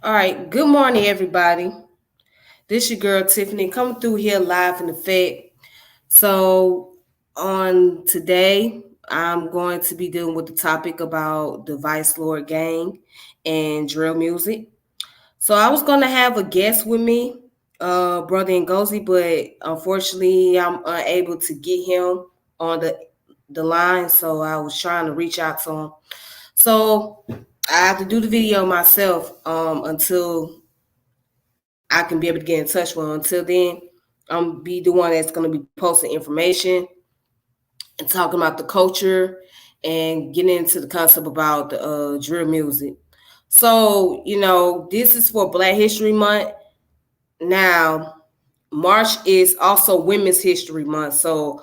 All right, good morning, everybody. This your girl Tiffany coming through here live in effect. So on today, I'm going to be dealing with the topic about the Vicelord Gang and drill music. So I was gonna have a guest with me, brother Ngozi, but unfortunately, I'm unable to get him on the line. So I was trying to reach out to him. So I have to do the video myself until I can be able to get in touch with him. Until then, I'm be the one that's going to be posting information and talking about the culture and getting into the concept about the drill music. So, this is for Black History Month. Now, March is also Women's History Month. So,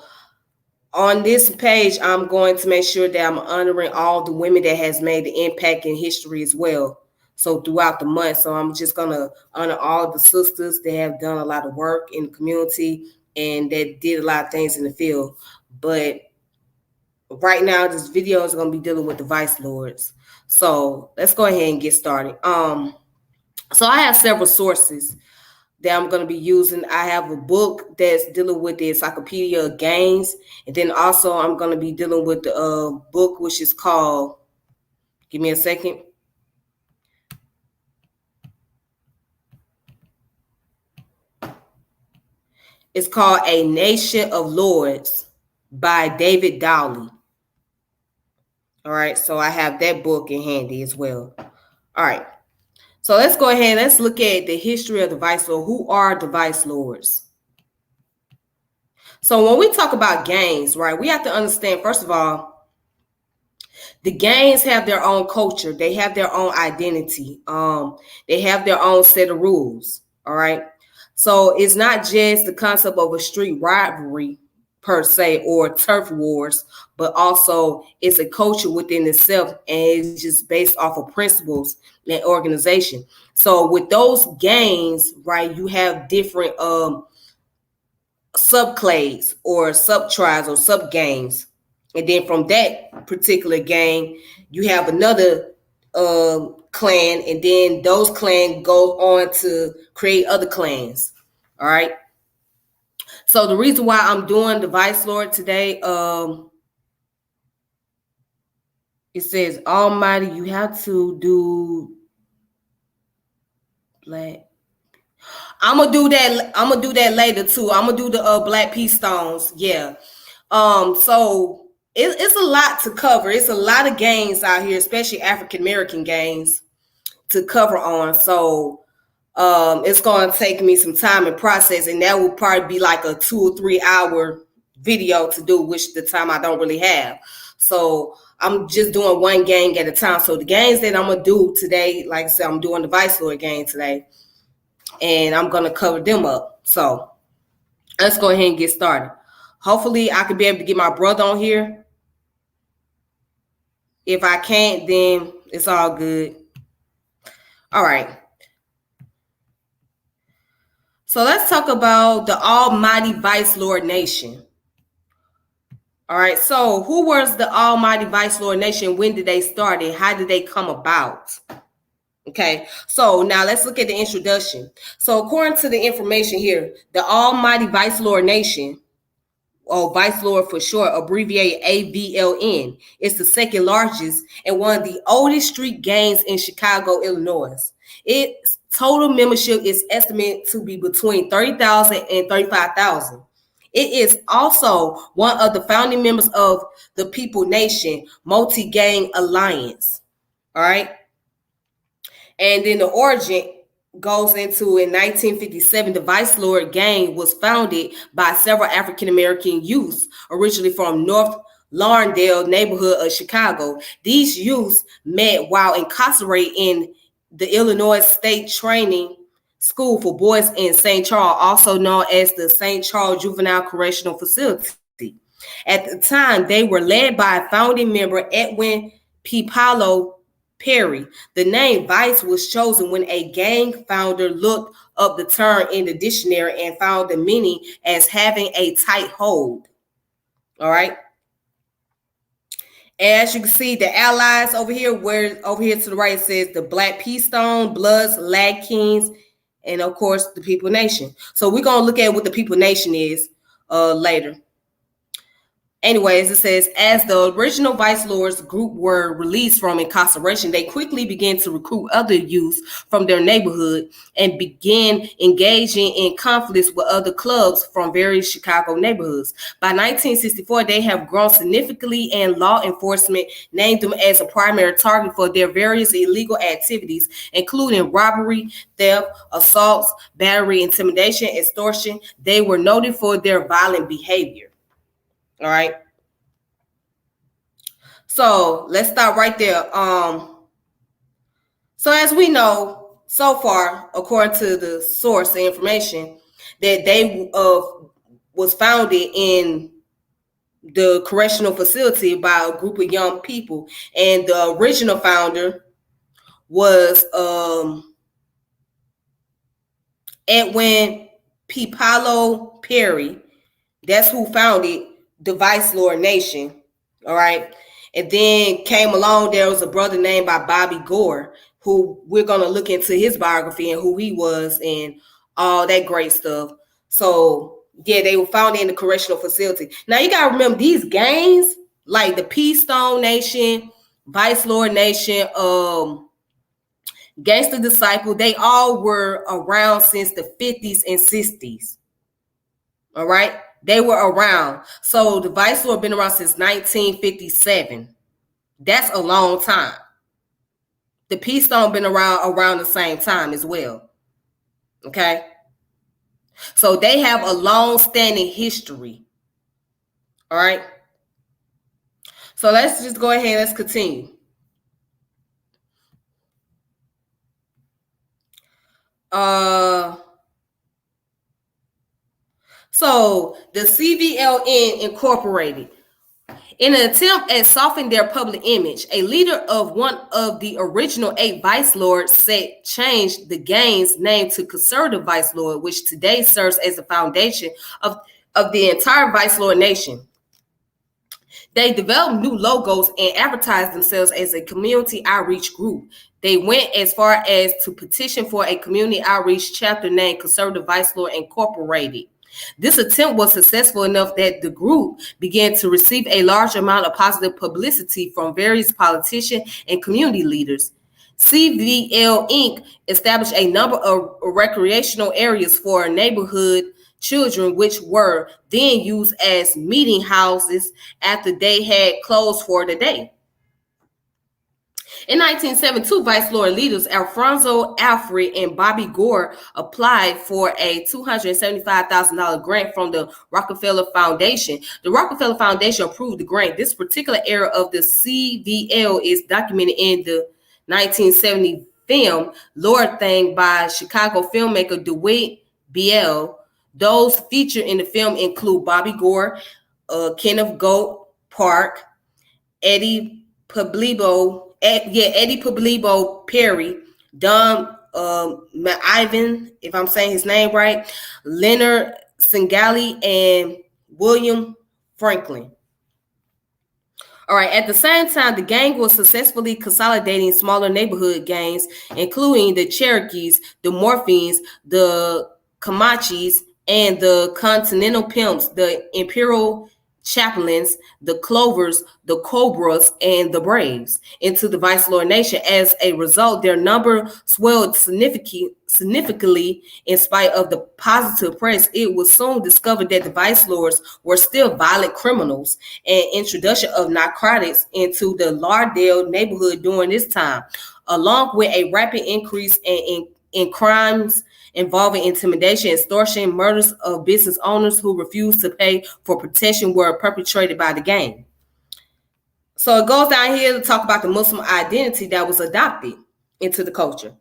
on this page, I'm going to make sure that I'm honoring all the women that has made the impact in history as well. So throughout the month, so I'm just gonna honor all the sisters that have done a lot of work in the community and that did a lot of things in the field. But right now, this video is gonna be dealing with the vice lords. So let's go ahead and get started. So I have several sources that I'm going to be using. I have a book that's dealing with the Encyclopedia of Gangs, and then also I'm going to be dealing with the book which is called. Give me a second. It's called A Nation of Lords by David Dowley. All right, so I have that book in handy as well. All right, so let's go ahead. Let's look at the history of the vice lord. Who are the vice lords? So when we talk about gangs, right, we have to understand, first of all, the gangs have their own culture. They have their own identity. They have their own set of rules. All right. So it's not just the concept of a street rivalry per se or turf wars, but also it's a culture within itself, and it's just based off of principles and organization. So with those gangs, right, you have different subclades or sub tribes or sub gangs, and then from that particular gang, you have another clan, and then those clans go on to create other clans. All right. So the reason why I'm doing the Vice Lord today, it says Almighty, you have to do black. I'm gonna do that. I'm gonna do that later too. I'm gonna do the Black Peace Stones. Yeah. So it's a lot to cover. It's a lot of gangs out here, especially African American gangs, to cover on. So it's going to take me some time and process, and that will probably be like a 2 or 3 hour video to do, which the time I don't really have. So I'm just doing one gang at a time. So the gangs that I'm gonna do today, like I said, I'm doing the Vice Lord gang today, and I'm gonna cover them up. So let's go ahead and get started. Hopefully I can be able to get my brother on here. If I can't, then it's all good. All right. So let's talk about the Almighty Vice Lord Nation. All right. So who was the Almighty Vice Lord Nation? When did they start and how did they come about? Okay. So now let's look at the introduction. So according to the information here, the Almighty Vice Lord Nation, or Vice Lord for short, abbreviated AVLN, is the second largest and one of the oldest street gangs in Chicago, Illinois. Its total membership is estimated to be between 30,000 and 35,000. It is also one of the founding members of the People Nation Multi-Gang Alliance. All right. And then the origin goes into in 1957, the Vicelord Gang was founded by several African American youths, originally from North Lauderdale neighborhood of Chicago. These youths met while incarcerated in the Illinois State Training School for Boys in St. Charles, also known as the St. Charles Juvenile Correctional Facility. At the time, they were led by a founding member, Edwin P. Paulo Perry. The name Vice was chosen when a gang founder looked up the term in the dictionary and found the meaning as having a tight hold. All right. As you can see, the allies over here, where over here to the right, it says the Black Peastone, Bloods, Lag Kings, and of course the People Nation. So we're gonna look at what the People Nation is later. Anyways, it says, as the original Vice Lords group were released from incarceration, they quickly began to recruit other youths from their neighborhood and began engaging in conflicts with other clubs from various Chicago neighborhoods. By 1964, they have grown significantly, and law enforcement named them as a primary target for their various illegal activities, including robbery, theft, assaults, battery, intimidation, extortion. They were noted for their violent behavior. All right. So let's stop right there. So as we know, so far, according to the source, the information that they was founded in the correctional facility by a group of young people, and the original founder was Edwin P. Paulo Perry. That's who founded the Vicelord Nation. All right. And then came along, there was a brother named by Bobby Gore, who we're going to look into his biography and who he was and all that great stuff. So, yeah, they were founded in the correctional facility. Now, you got to remember, these gangs, like the Peastone Nation, Vicelord Nation, Gangster Disciple, they all were around since the 50s and 60s. All right. They were around. So the Vicelord been around since 1957. That's a long time. The Peastone been around the same time as well. Okay. So they have a long-standing history. All right. So let's just go ahead. Let's continue. So the CVLN Incorporated, in an attempt at softening their public image, a leader of one of the original 8 Vice Lords changed the gang's name to Conservative Vice Lord, which today serves as the foundation of the entire Vice Lord Nation. They developed new logos and advertised themselves as a community outreach group. They went as far as to petition for a community outreach chapter named Conservative Vice Lord Incorporated. This attempt was successful enough that the group began to receive a large amount of positive publicity from various politicians and community leaders. CVL Inc. established a number of recreational areas for neighborhood children, which were then used as meeting houses after they had closed for the day. In 1972, Vice Lord leaders Alfonso Alfred and Bobby Gore applied for a $275,000 grant from the Rockefeller Foundation. The Rockefeller Foundation approved the grant. This particular era of the CVL is documented in the 1970 film Lord Thing by Chicago filmmaker DeWitt Biel. Those featured in the film include Bobby Gore, Kenneth Goat Park, Eddie Publibo Perry, Don Ivan, if I'm saying his name right, Leonard Singali, and William Franklin. All right. At the same time, the gang was successfully consolidating smaller neighborhood gangs, including the Cherokees, the Morphines, the Comanches, and the Continental Pimps, the Imperial Chaplains, the Clovers, the Cobras, and the Braves into the Vice Lord Nation. As a result, their number swelled significantly in spite of the positive press. It was soon discovered that the Vice Lords were still violent criminals, and introduction of narcotics into the Lardale neighborhood during this time, along with a rapid increase in crimes involving intimidation, extortion, murders of business owners who refused to pay for protection, were perpetrated by the gang. So it goes down here to talk about the Muslim identity that was adopted into the culture.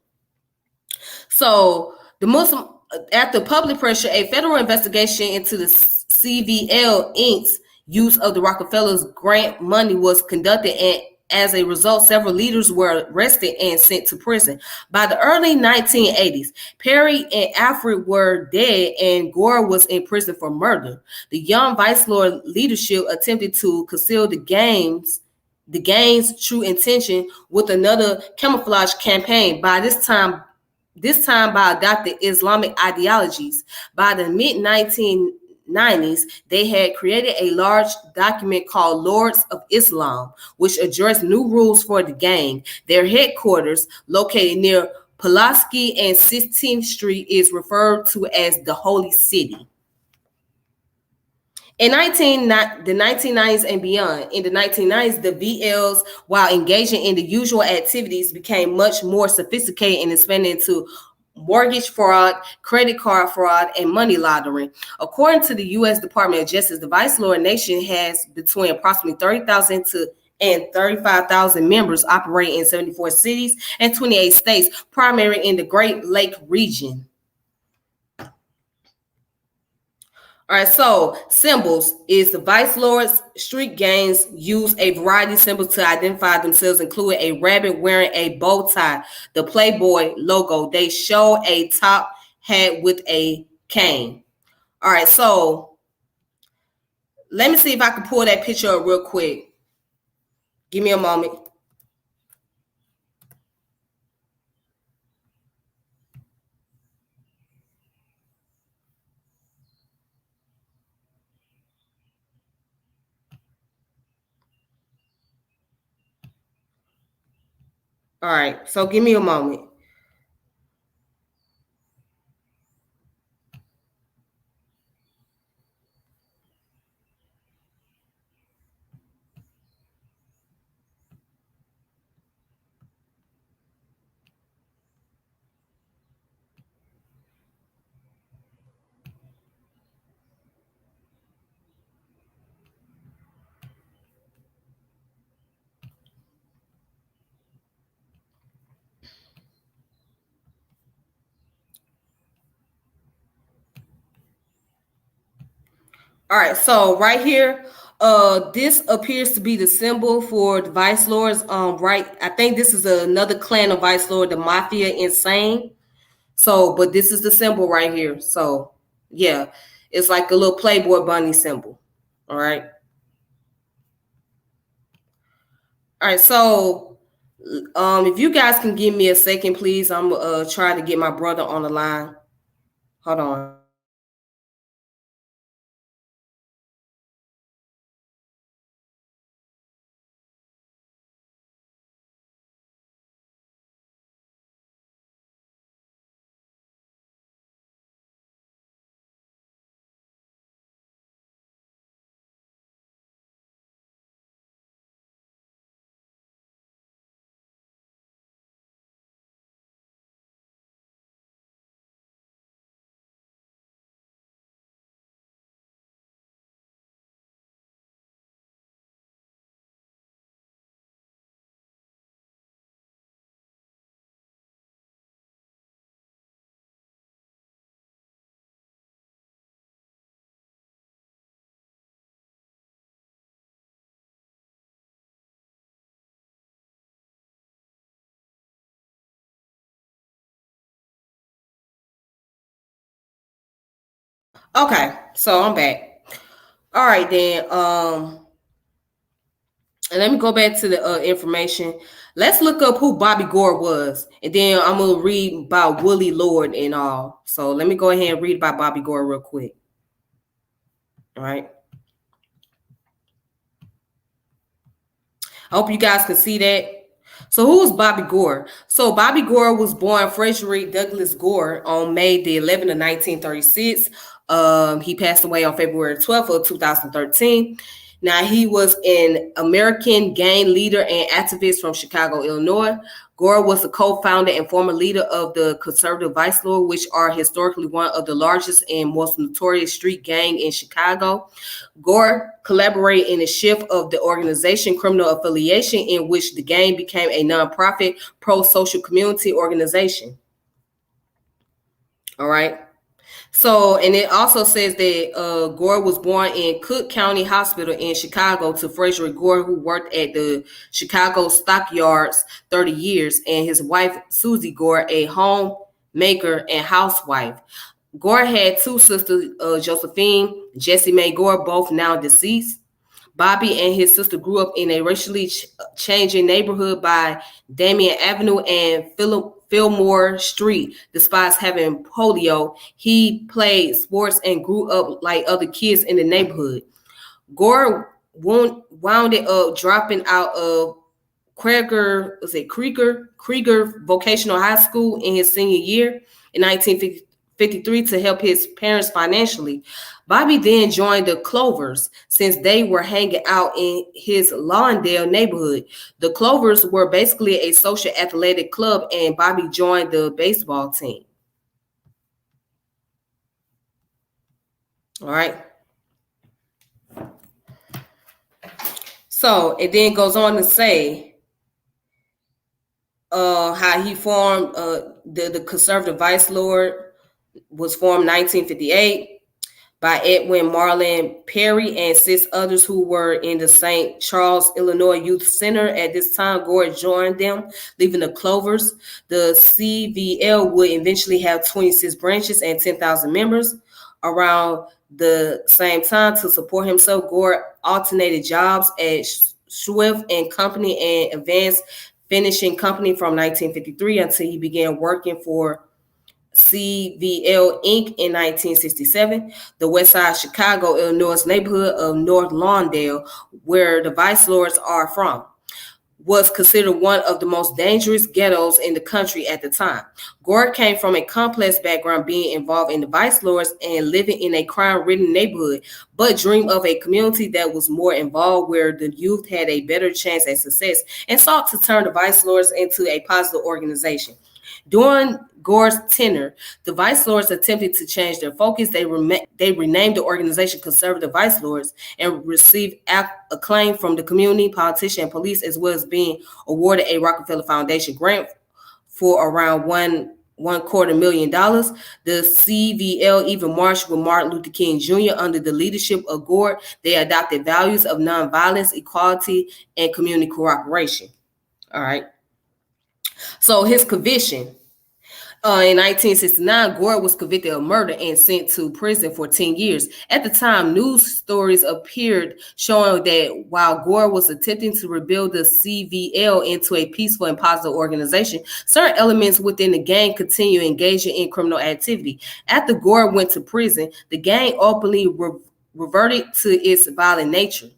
So the Muslim, after public pressure, a federal investigation into the CVL Inc.'s use of the Rockefeller's grant money was conducted, and as a result, several leaders were arrested and sent to prison. By the early 1980s, Perry and Alfred were dead, and Gore was in prison for murder. The young Vice Lord leadership attempted to conceal the gangs the gang's true intention with another camouflage campaign. This time by adopting Islamic ideologies. By the mid 1990s, they had created a large document called Lords of Islam, which addressed new rules for the gang. Their headquarters, located near Pulaski and 16th Street, is referred to as the Holy City. In the 1990s and beyond, in the 1990s, the VLs, while engaging in the usual activities, became much more sophisticated and expanded into mortgage fraud, credit card fraud, and money laundering. According to the U.S. Department of Justice, the Vicelord Nation has between approximately 30,000 and 35,000 members operating in 74 cities and 28 states, primarily in the Great Lake region. All right, so symbols is the Vicelord's street gangs use a variety of symbols to identify themselves, including a rabbit wearing a bow tie, the Playboy logo. They show a top hat with a cane. All right, so let me see if I can pull that picture up real quick. Give me a moment. All right, so give me a moment. All right, so right here, this appears to be the symbol for the Vice Lords. Right, I think this is another clan of Vice Lord, the Mafia Insane. So, but this is the symbol right here. So, yeah, it's like a little Playboy bunny symbol. All right. All right. So, if you guys can give me a second, please, I'm trying to get my brother on the line. Hold on. Okay, so I'm back. All right, then. And let me go back to the information. Let's look up who Bobby Gore was, and then I'm gonna read about Willie Lord and all. So let me go ahead and read about Bobby Gore real quick. All right. I hope you guys can see that. So who was Bobby Gore? So Bobby Gore was born Frederick Douglass Gore on May the 11th of 1936. He passed away on February 12th of 2013. Now, he was an American gang leader and activist from Chicago, Illinois. Gore was a co-founder and former leader of the conservative Vicelord, which are historically one of the largest and most notorious street gang in Chicago. Gore collaborated in the shift of the organization criminal affiliation, in which the gang became a nonprofit pro-social community organization. All right. So, and it also says that Gore was born in Cook County Hospital in Chicago to Frederick Gore, who worked at the Chicago Stockyards 30 years, and his wife, Susie Gore, a homemaker and housewife. Gore had two sisters, Josephine, Jessie Mae Gore, both now deceased. Bobby and his sister grew up in a racially changing neighborhood by Damien Avenue and Fillmore Street. Despite having polio, he played sports and grew up like other kids in the neighborhood. Gore wound up dropping out of Krieger Vocational High School in his senior year in 1953 to help his parents financially. Bobby then joined the Clovers since they were hanging out in his Lawndale neighborhood. The Clovers were basically a social athletic club, and Bobby joined the baseball team. All right. So it then goes on to say how he formed the conservative Vicelord was formed 1958 by Edwin Marlin Perry and 6 others who were in the St. Charles, Illinois Youth Center. At this time, Gore joined them, leaving the Clovers. The CVL would eventually have 26 branches and 10,000 members. Around the same time, to support himself, Gore alternated jobs at Swift and Company and Advanced Finishing Company from 1953 until he began working for CVL Inc. in 1967. The West Side Chicago, Illinois neighborhood of North Lawndale, where the Vicelords are from, was considered one of the most dangerous ghettos in the country at the time. Gore came from a complex background, being involved in the Vicelords and living in a crime-ridden neighborhood, but dreamed of a community that was more involved, where the youth had a better chance at success, and sought to turn the Vicelords into a positive organization. During Gore's tenure, the Vicelords attempted to change their focus. They renamed the organization Conservative Vicelords and received acclaim from the community, politicians, and police, as well as being awarded a Rockefeller Foundation grant for around $250,000. The CVL even marched with Martin Luther King Jr. under the leadership of Gore. They adopted values of nonviolence, equality, and community cooperation. All right. So his conviction. In 1969, Gore was convicted of murder and sent to prison for 10 years. At the time, news stories appeared showing that while Gore was attempting to rebuild the CVL into a peaceful and positive organization, certain elements within the gang continued engaging in criminal activity. After Gore went to prison, the gang openly reverted to its violent nature.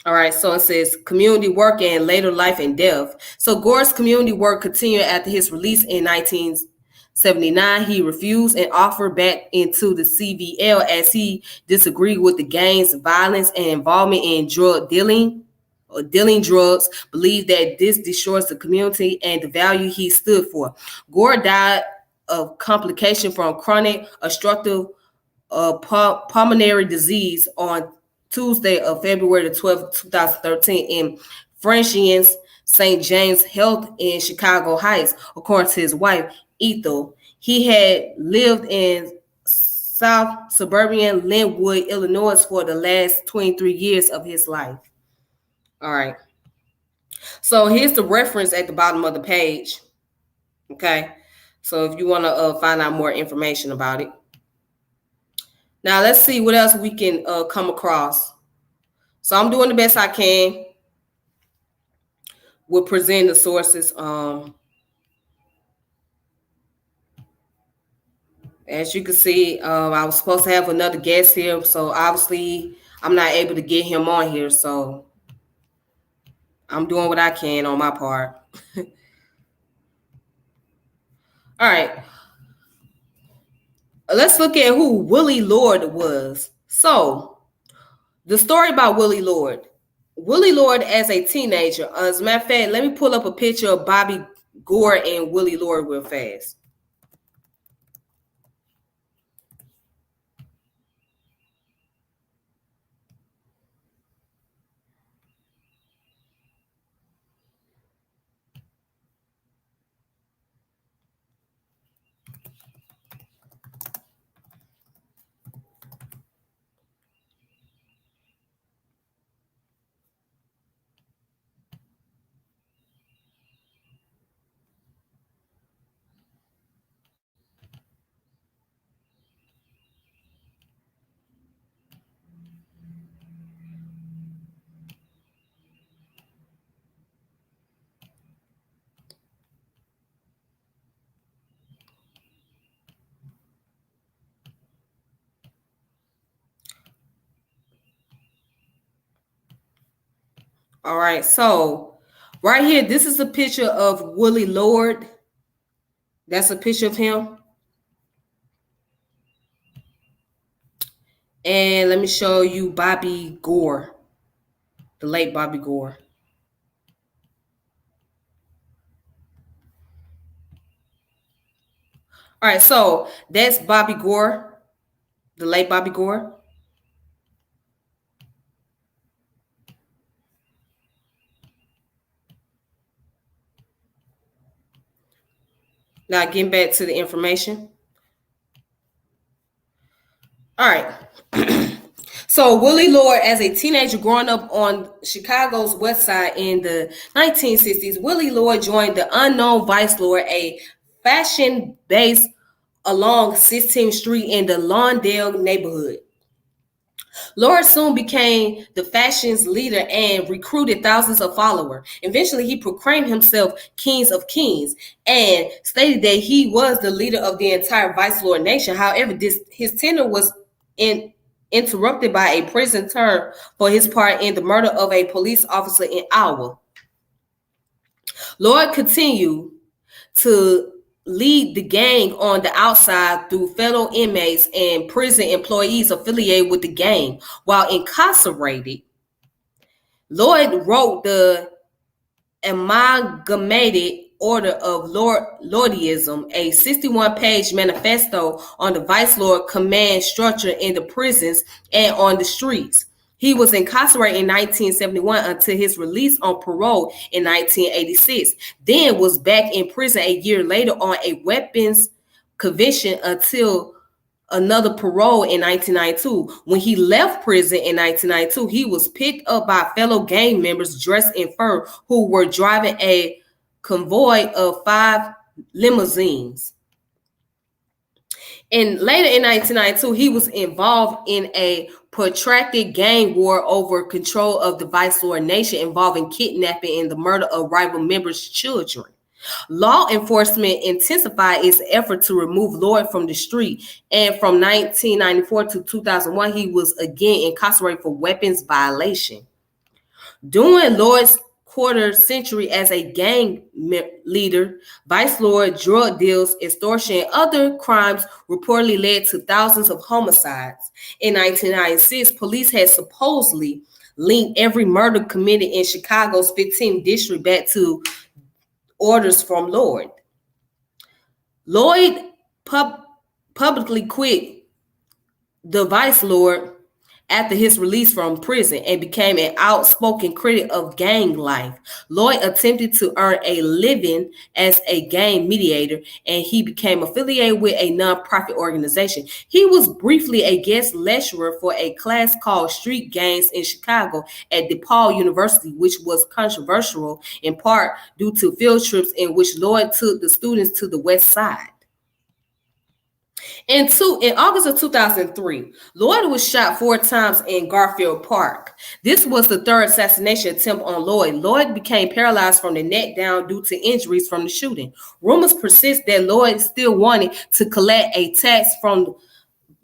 All right, so it says community work and later life and death. So Gore's community work continued after his release in 1979. He refused and offered back into the CVL as he disagreed with the gang's violence and involvement in drug dealing or dealing drugs, believed that this destroys the community and the value he stood for. Gore died of complication from chronic obstructive pulmonary disease on Tuesday of February the 12th, 2013 in Franciscan's St. James Health in Chicago Heights, according to his wife, Ethel. He had lived in South suburban Linwood, Illinois for the last 23 years of his life. All right. So here's the reference at the bottom of the page. Okay. So if you want to find out more information about it. Now let's see what else we can come across. So I'm doing the best I can with presenting the sources. As you can see, I was supposed to have another guest here, so obviously I'm not able to get him on here. So I'm doing what I can on my part. All right. Let's look at who Willie Lord was. So the story about Willie Lord. Willie Lord as a teenager. As a matter of fact, let me pull up a picture of Bobby Gore and Willie Lord real fast. All right, so right here, this is a picture of Willie Lord. That's a picture of him. And let me show you Bobby Gore, the late Bobby Gore. All right, so that's Bobby Gore, the late Bobby Gore. Now, getting back to the information. All right. So Willie Lord, as a teenager growing up on Chicago's West Side in the 1960s, Willie Lord joined the unknown Vicelord, a fashion base along 16th Street in the Lawndale neighborhood. Lord soon became the fashion's leader and recruited thousands of followers. Eventually, he proclaimed himself King of Kings and stated that he was the leader of the entire Vicelord nation. However, his tenure was interrupted by a prison term for his part in the murder of a police officer in Iowa. Lord continued to lead the gang on the outside through fellow inmates and prison employees affiliated with the gang. While incarcerated, Lloyd wrote the Amalgamated Order of Lordism, a 61-page manifesto on the Vicelord command structure in the prisons and on the streets. He was incarcerated in 1971 until his release on parole in 1986, then was back in prison a year later on a weapons conviction until another parole in 1992. When he left prison in 1992, he was picked up by fellow gang members dressed in fur who were driving a convoy of 5 limousines. And later in 1992, he was involved in a protracted gang war over control of the Vicelord nation involving kidnapping and the murder of rival members' children. Law enforcement intensified its effort to remove Lloyd from the street, and from 1994 to 2001, he was again incarcerated for weapons violation. During Lloyd's quarter century as a gang leader, Vicelord drug deals, extortion, and other crimes reportedly led to thousands of homicides. In 1996, police had supposedly linked every murder committed in Chicago's 15th district back to orders from Lloyd. Lloyd publicly quit the Vicelord after his release from prison and became an outspoken critic of gang life. Lloyd attempted to earn a living as a gang mediator, and he became affiliated with a nonprofit organization. He was briefly a guest lecturer for a class called Street Gangs in Chicago at DePaul University, which was controversial in part due to field trips in which Lloyd took the students to the West Side. In August of 2003, Lloyd was shot 4 times in Garfield Park. This was the 3rd assassination attempt on Lloyd. Lloyd became paralyzed from the neck down due to injuries from the shooting. Rumors persist that Lloyd still wanted to collect a tax from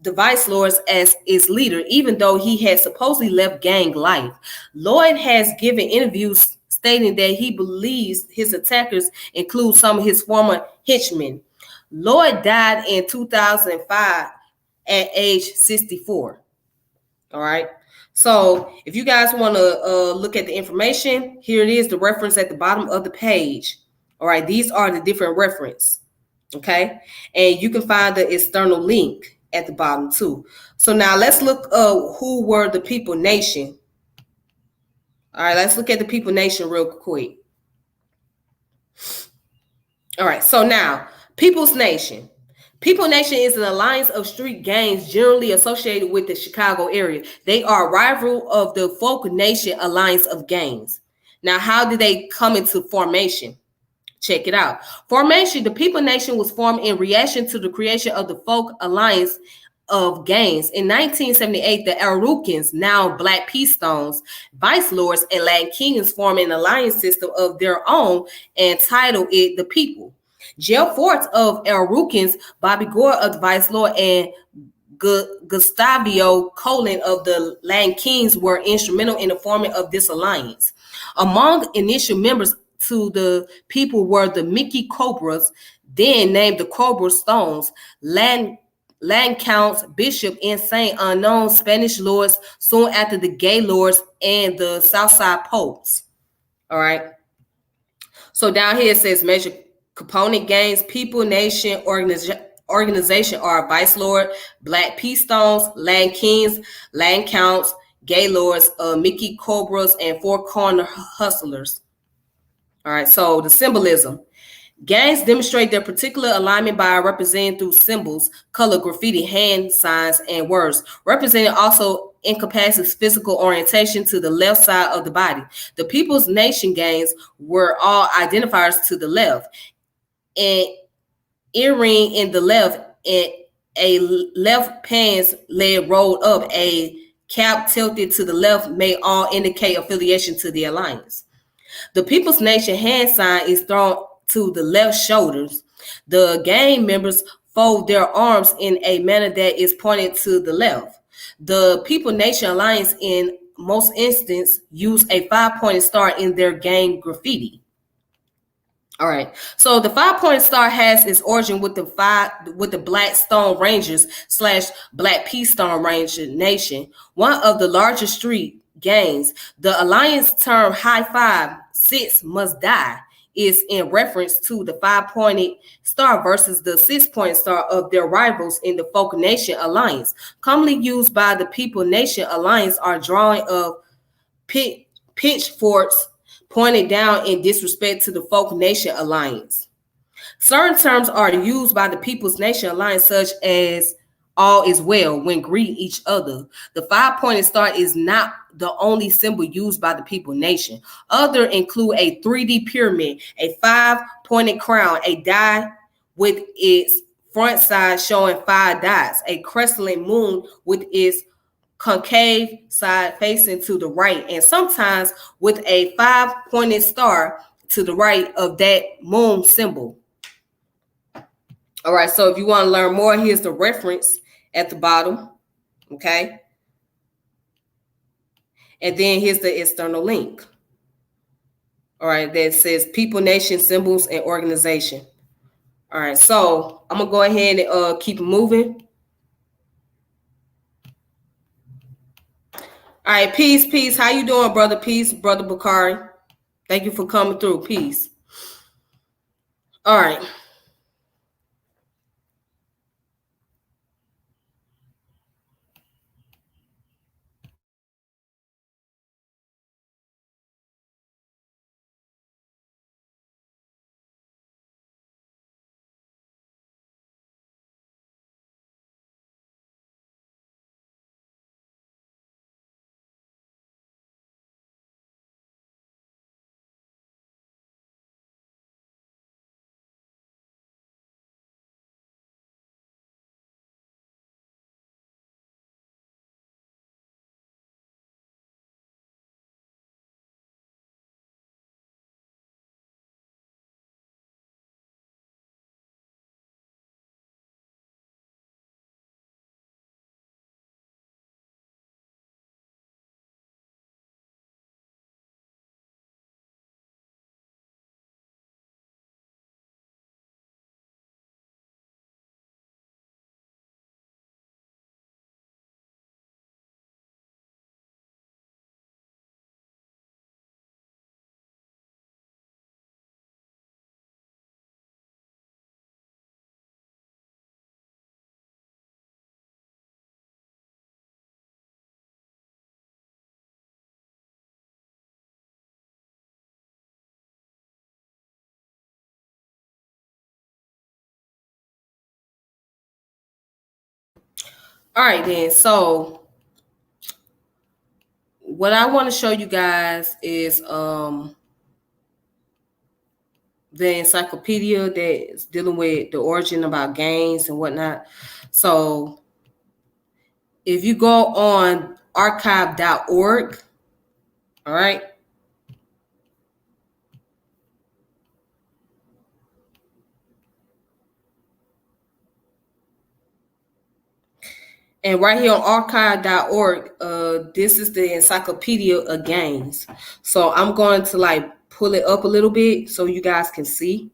the Vicelords as its leader, even though he had supposedly left gang life. Lloyd has given interviews stating that he believes his attackers include some of his former henchmen. Lloyd died in 2005 at age 64. All right. So if you guys want to look at the information, here it is, the reference at the bottom of the page. All right. These are the different reference. Okay. And you can find the external link at the bottom too. So now let's look who were the People Nation. All right. Let's look at the People Nation real quick. All right. So now, People's Nation. People Nation is an alliance of street gangs generally associated with the Chicago area. They are a rival of the Folk Nation alliance of gangs. Now, how did they come into formation? Check it out. Formation, the People Nation was formed in reaction to the creation of the Folk Alliance of Gangs. In 1978, the Araucans, now Black P. Stones, Vicelords, and Latin Kings formed an alliance system of their own and titled it the People. Jail Forts of Araucans, Bobby Gore of the Vicelord, and Gustavio Colin of the Land Kings were instrumental in the forming of this alliance. Among initial members to the people were the Mickey Cobras, then named the Cobra Stones, land counts, bishop, and saint unknown Spanish lords, soon after the gay lords and the Southside popes. All right. So down here it says major component gangs, people, nation, organization are Vicelord, Black Peace Stones, Land Kings, Land Counts, Gay Lords, Mickey Cobras, and Four Corner Hustlers. All right, so the symbolism. Gangs demonstrate their particular alignment by representing through symbols, color, graffiti, hand signs, and words. Representing also encompasses physical orientation to the left side of the body. The People's Nation gangs were all identifiers to the left. An earring in the left, and a left pants leg rolled up, a cap tilted to the left may all indicate affiliation to the alliance. The People's Nation hand sign is thrown to the left shoulders. The gang members fold their arms in a manner that is pointed to the left. The People Nation Alliance, in most instances, use a five-pointed star in their gang graffiti. All right. So the five-pointed star has its origin with the Black Stone Rangers / Black Peace Stone Ranger Nation, one of the largest street gangs. The alliance term "High Five, Six Must Die" is in reference to the five-pointed star versus the six-pointed star of their rivals in the Folk Nation Alliance. Commonly used by the People Nation Alliance are drawing of pitchforks pointed down in disrespect to the Folk Nation Alliance. Certain terms are used by the People's Nation Alliance, such as "all is well" when greeting each other. The five-pointed star is not the only symbol used by the People Nation. Others include a 3D pyramid, a five-pointed crown, a die with its front side showing five dots, a crescent moon with its concave side facing to the right, and sometimes with a five-pointed star to the right of that moon symbol. All right, so if you want to learn more, here's the reference at the bottom, okay? And then here's the external link. All right, that says People, Nation, Symbols, and Organization. All right, so I'm going to go ahead and keep moving. All right, peace. How you doing, brother? Peace, brother Bakari. Thank you for coming through. Peace. All right. All right, then. So what I want to show you guys is the encyclopedia that's dealing with the origin about gangs and whatnot. So if you go on archive.org, all right, And right here on archive.org, this is the Encyclopedia of Gangs. So I'm going to like pull it up a little bit so you guys can see.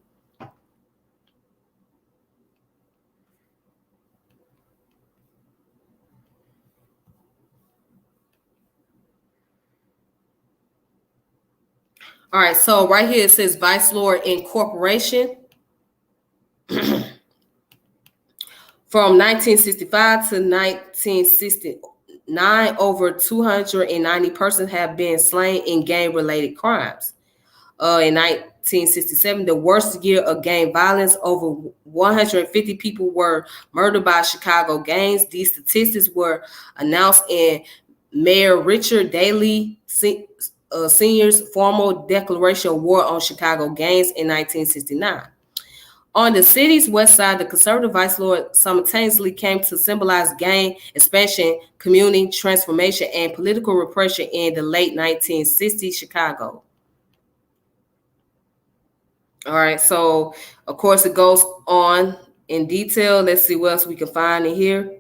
All right, so right here it says Vicelord Incorporation. From 1965 to 1969, over 290 persons have been slain in gang-related crimes. In 1967, the worst year of gang violence, over 150 people were murdered by Chicago gangs. These statistics were announced in Mayor Richard Daley Sr.'s formal declaration of war on Chicago gangs in 1969. On the city's west side, the conservative vicelord simultaneously came to symbolize gang expansion, community transformation, and political repression in the late 1960s Chicago. All right, so of course it goes on in detail. Let's see what else we can find in here.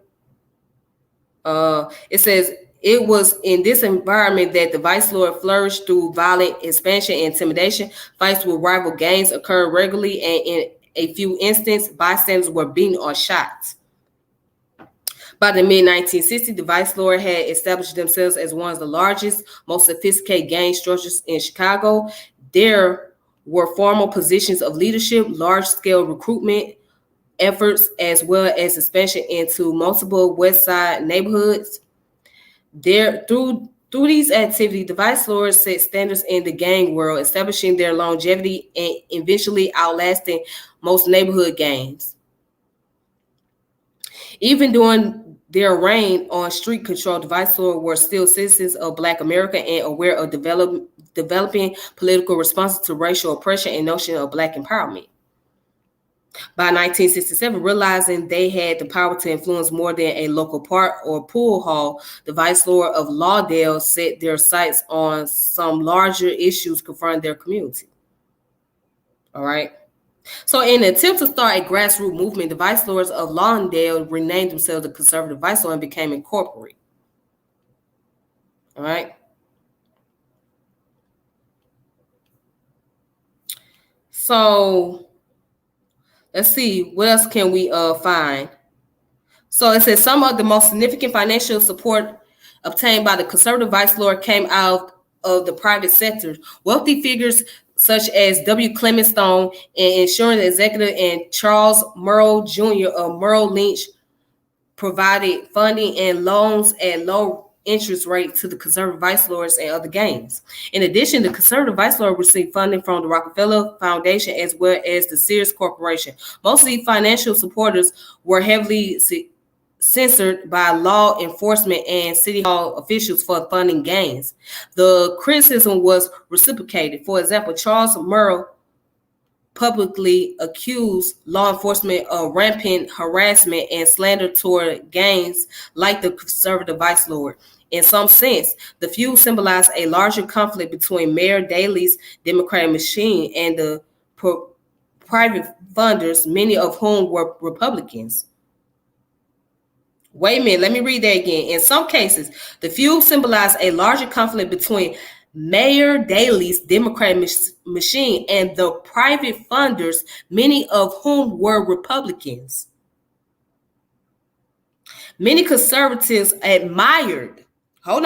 It says it was in this environment that the vicelord flourished through violent expansion and intimidation. Fights with rival gangs occurred regularly, and in a few instances, bystanders were beaten or shot. By the mid-1960s, the vicelord had established themselves as one of the largest, most sophisticated gang structures in Chicago. There were formal positions of leadership, large-scale recruitment efforts, as well as expansion into multiple West Side neighborhoods. Through these activities, the vicelords set standards in the gang world, establishing their longevity and eventually outlasting most neighborhood gangs. Even during their reign on street control, the vicelords were still citizens of Black America and aware of developing political responses to racial oppression and notion of Black empowerment. By 1967, realizing they had the power to influence more than a local park or pool hall, the vicelord of Lauderdale set their sights on some larger issues confronting their community. All right. So in an attempt to start a grassroots movement, the vicelords of Lauderdale renamed themselves the Conservative Vicelord and became incorporated. All right. So let's see, what else can we find? So it says some of the most significant financial support obtained by the conservative vicelord came out of the private sector. Wealthy figures such as W. Clement Stone, an insurance executive, and Charles Merle Jr. of Merle Lynch provided funding and loans at low interest rate to the conservative vicelords and other gangs. In addition, the conservative vicelord received funding from the Rockefeller Foundation as well as the Sears Corporation. Most of these financial supporters were heavily censored by law enforcement and city hall officials for funding gangs. The criticism was reciprocated. For example, Charles Merle publicly accused law enforcement of rampant harassment and slander toward gangs like the conservative vicelord. In some sense, the feud symbolized a larger conflict between Mayor Daley's Democratic machine and the private funders, many of whom were Republicans. Wait a minute, let me read that again. In some cases, the feud symbolized a larger conflict between Mayor Daley's Democratic machine and the private funders, many of whom were Republicans. Many conservatives admired the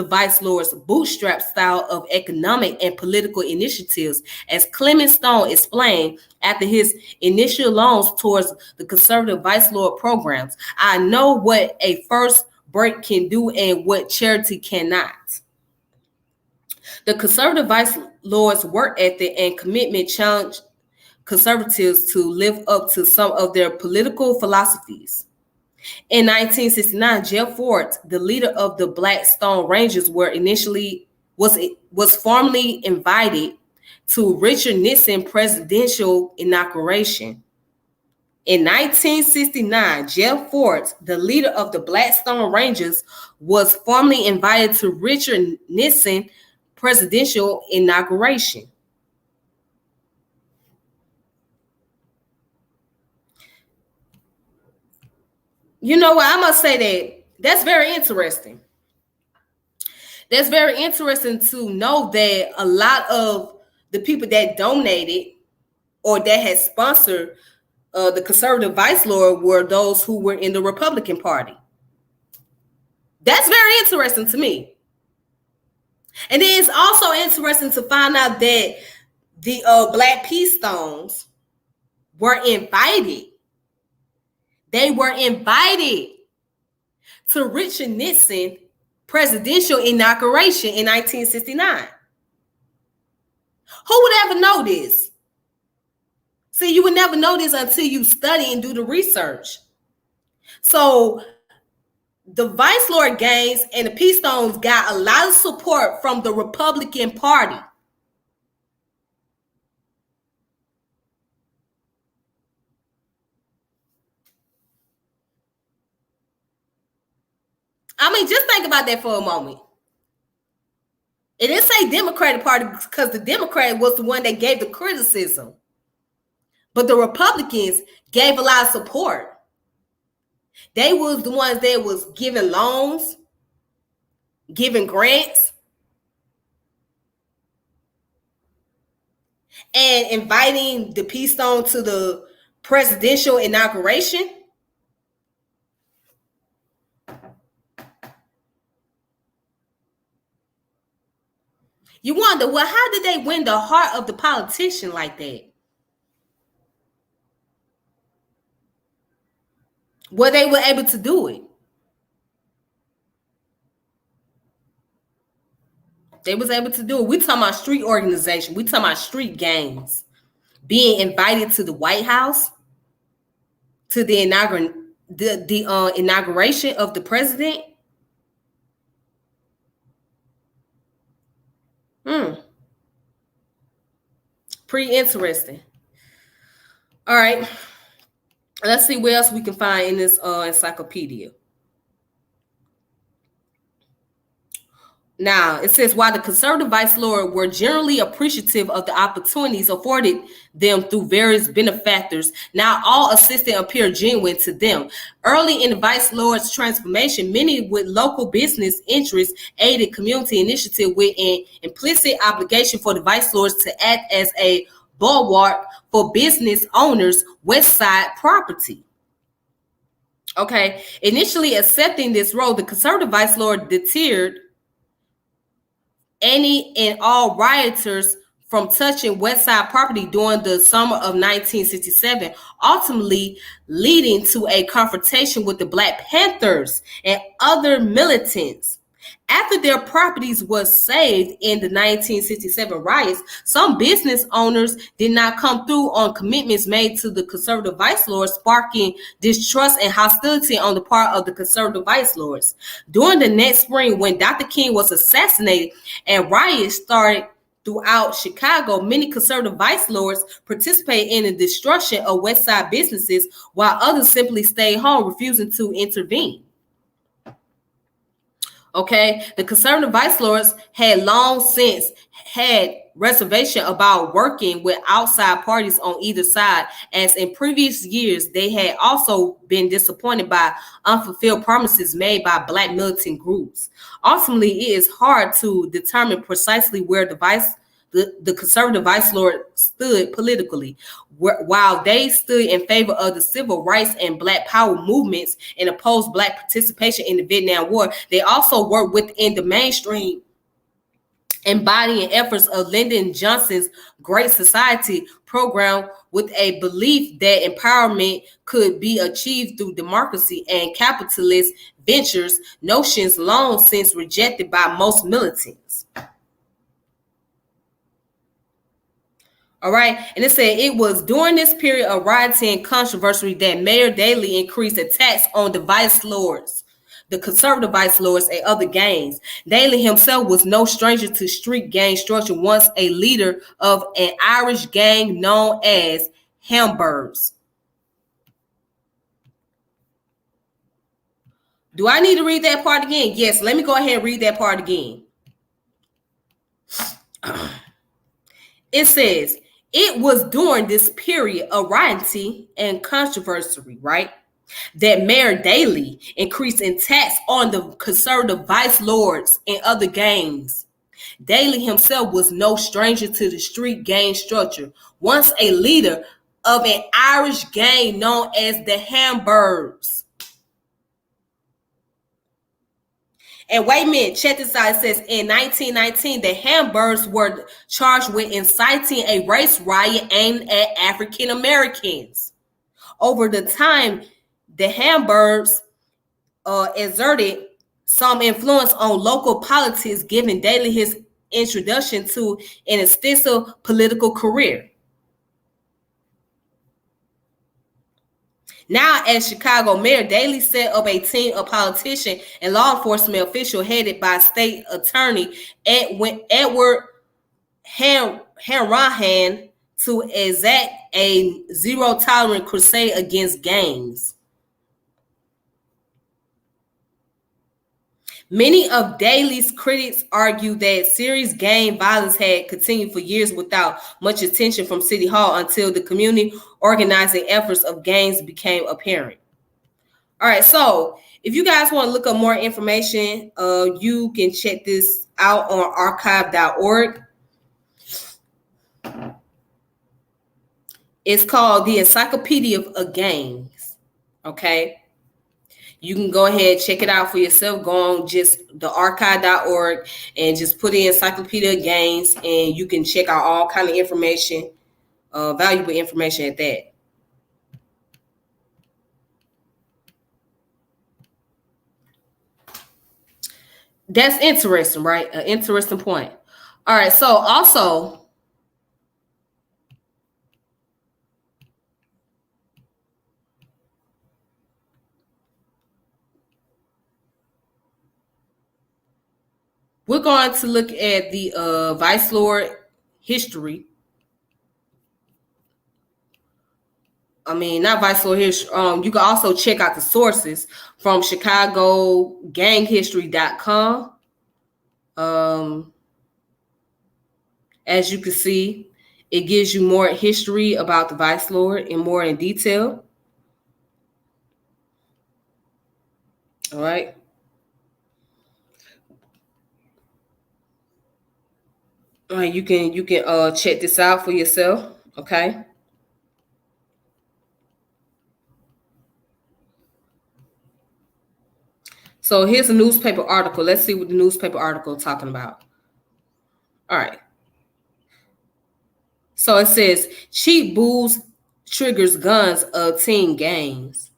vicelord's bootstrap style of economic and political initiatives. As Clement Stone explained after his initial loans towards the conservative vicelord programs, I know what a first break can do and what charity cannot. The conservative vicelord's work ethic and commitment challenged conservatives to live up to some of their political philosophies. In 1969, Jeff Ford, the leader of the Black Stone Rangers, was formally invited to Richard Nixon presidential inauguration. In 1969, Jeff Ford, the leader of the Black Stone Rangers, was formally invited to Richard Nixon presidential inauguration. You know what? I must say that's very interesting. That's very interesting to know that a lot of the people that donated or that had sponsored the conservative vice lord were those who were in the Republican Party. That's very interesting to me. And then it's also interesting to find out that the Black Peace Stones were invited. They were invited to Richard Nixon presidential inauguration in 1969. Who would ever know this? See, you would never know this until you study and do the research. So the Vicelord Gangs and the Peace Stones got a lot of support from the Republican Party. I mean, just think about that for a moment. It didn't say Democratic Party because the Democrat was the one that gave the criticism. But the Republicans gave a lot of support. They was the ones that was giving loans, giving grants, and inviting the Peace Stone to the presidential inauguration. You wonder, well, how did they win the heart of the politician like that? Well, they were able to do it. They was able to do it. We talking about street organization. We talking about street gangs. Being invited to the White House, to the inauguration of the president. Pretty interesting. All right. Let's see what else we can find in this encyclopedia. Now, it says, while the conservative vice lord were generally appreciative of the opportunities afforded them through various benefactors, not all assistance appeared genuine to them. Early in the vice lord's transformation, many with local business interests aided community initiative with an implicit obligation for the vice lords to act as a bulwark for business owners' West Side property. Okay, initially accepting this role, the conservative vice lord deterred any and all rioters from touching West Side property during the summer of 1967, ultimately leading to a confrontation with the Black Panthers and other militants. After their properties was saved in the 1967 riots, some business owners did not come through on commitments made to the conservative vice lords, sparking distrust and hostility on the part of the conservative vice lords. During the next spring, when Dr. King was assassinated and riots started throughout Chicago, many conservative vice lords participated in the destruction of West Side businesses, while others simply stayed home, refusing to intervene. Okay, the conservative vice lords had long since had reservation about working with outside parties on either side, as in previous years they had also been disappointed by unfulfilled promises made by Black militant groups. Ultimately, it is hard to determine precisely where the conservative vice lord stood politically. While they stood in favor of the civil rights and Black power movements and opposed Black participation in the Vietnam War, they also worked within the mainstream, embodying efforts of Lyndon Johnson's Great Society program with a belief that empowerment could be achieved through democracy and capitalist ventures, notions long since rejected by most militants. All right. And it said it was during this period of rioting and controversy that Mayor Daley increased attacks on the vice lords, the conservative vice lords, and other gangs. Daley himself was no stranger to street gang structure, once a leader of an Irish gang known as Hamburgs. Do I need to read that part again? Yes, let me go ahead and read that part again. It says, it was during this period of rioting and controversy, right? that Mayor Daley increased in tax on the conservative vice lords and other gangs. Daley himself was no stranger to the street gang structure, once a leader of an Irish gang known as the Hamburgs. And wait a minute, check this out. It says in 1919, the Hamburgs were charged with inciting a race riot aimed at African Americans. Over the time, the Hamburgs exerted some influence on local politics, giving Daley his introduction to an extensive political career. Now, as Chicago mayor, Daley set up a team of politicians and law enforcement officials headed by State Attorney Edward Hanrahan to exact a zero-tolerance crusade against gangs. Many of Daley's critics argue that serious gang violence had continued for years without much attention from City Hall until the community organizing efforts of gangs became apparent. All right, so if you guys want to look up more information, you can check this out on archive.org. It's called the Encyclopedia of Gangs. Okay. You can go ahead, check it out for yourself. Go on just the archive.org and just put in Encyclopedia of Gangs, and you can check out all kind of information, valuable information at that. That's interesting, right? An interesting point. All right, so also, we're going to look at the Vicelord history. I mean, not Vicelord history. You can also check out the sources from ChicagoGangHistory.com. As you can see, it gives you more history about the Vicelord and more in detail. All right. All right, you can check this out for yourself. Okay. So here's a newspaper article. Let's see what the newspaper article is talking about. All right. So it says, cheap booze triggers guns of teen gangs.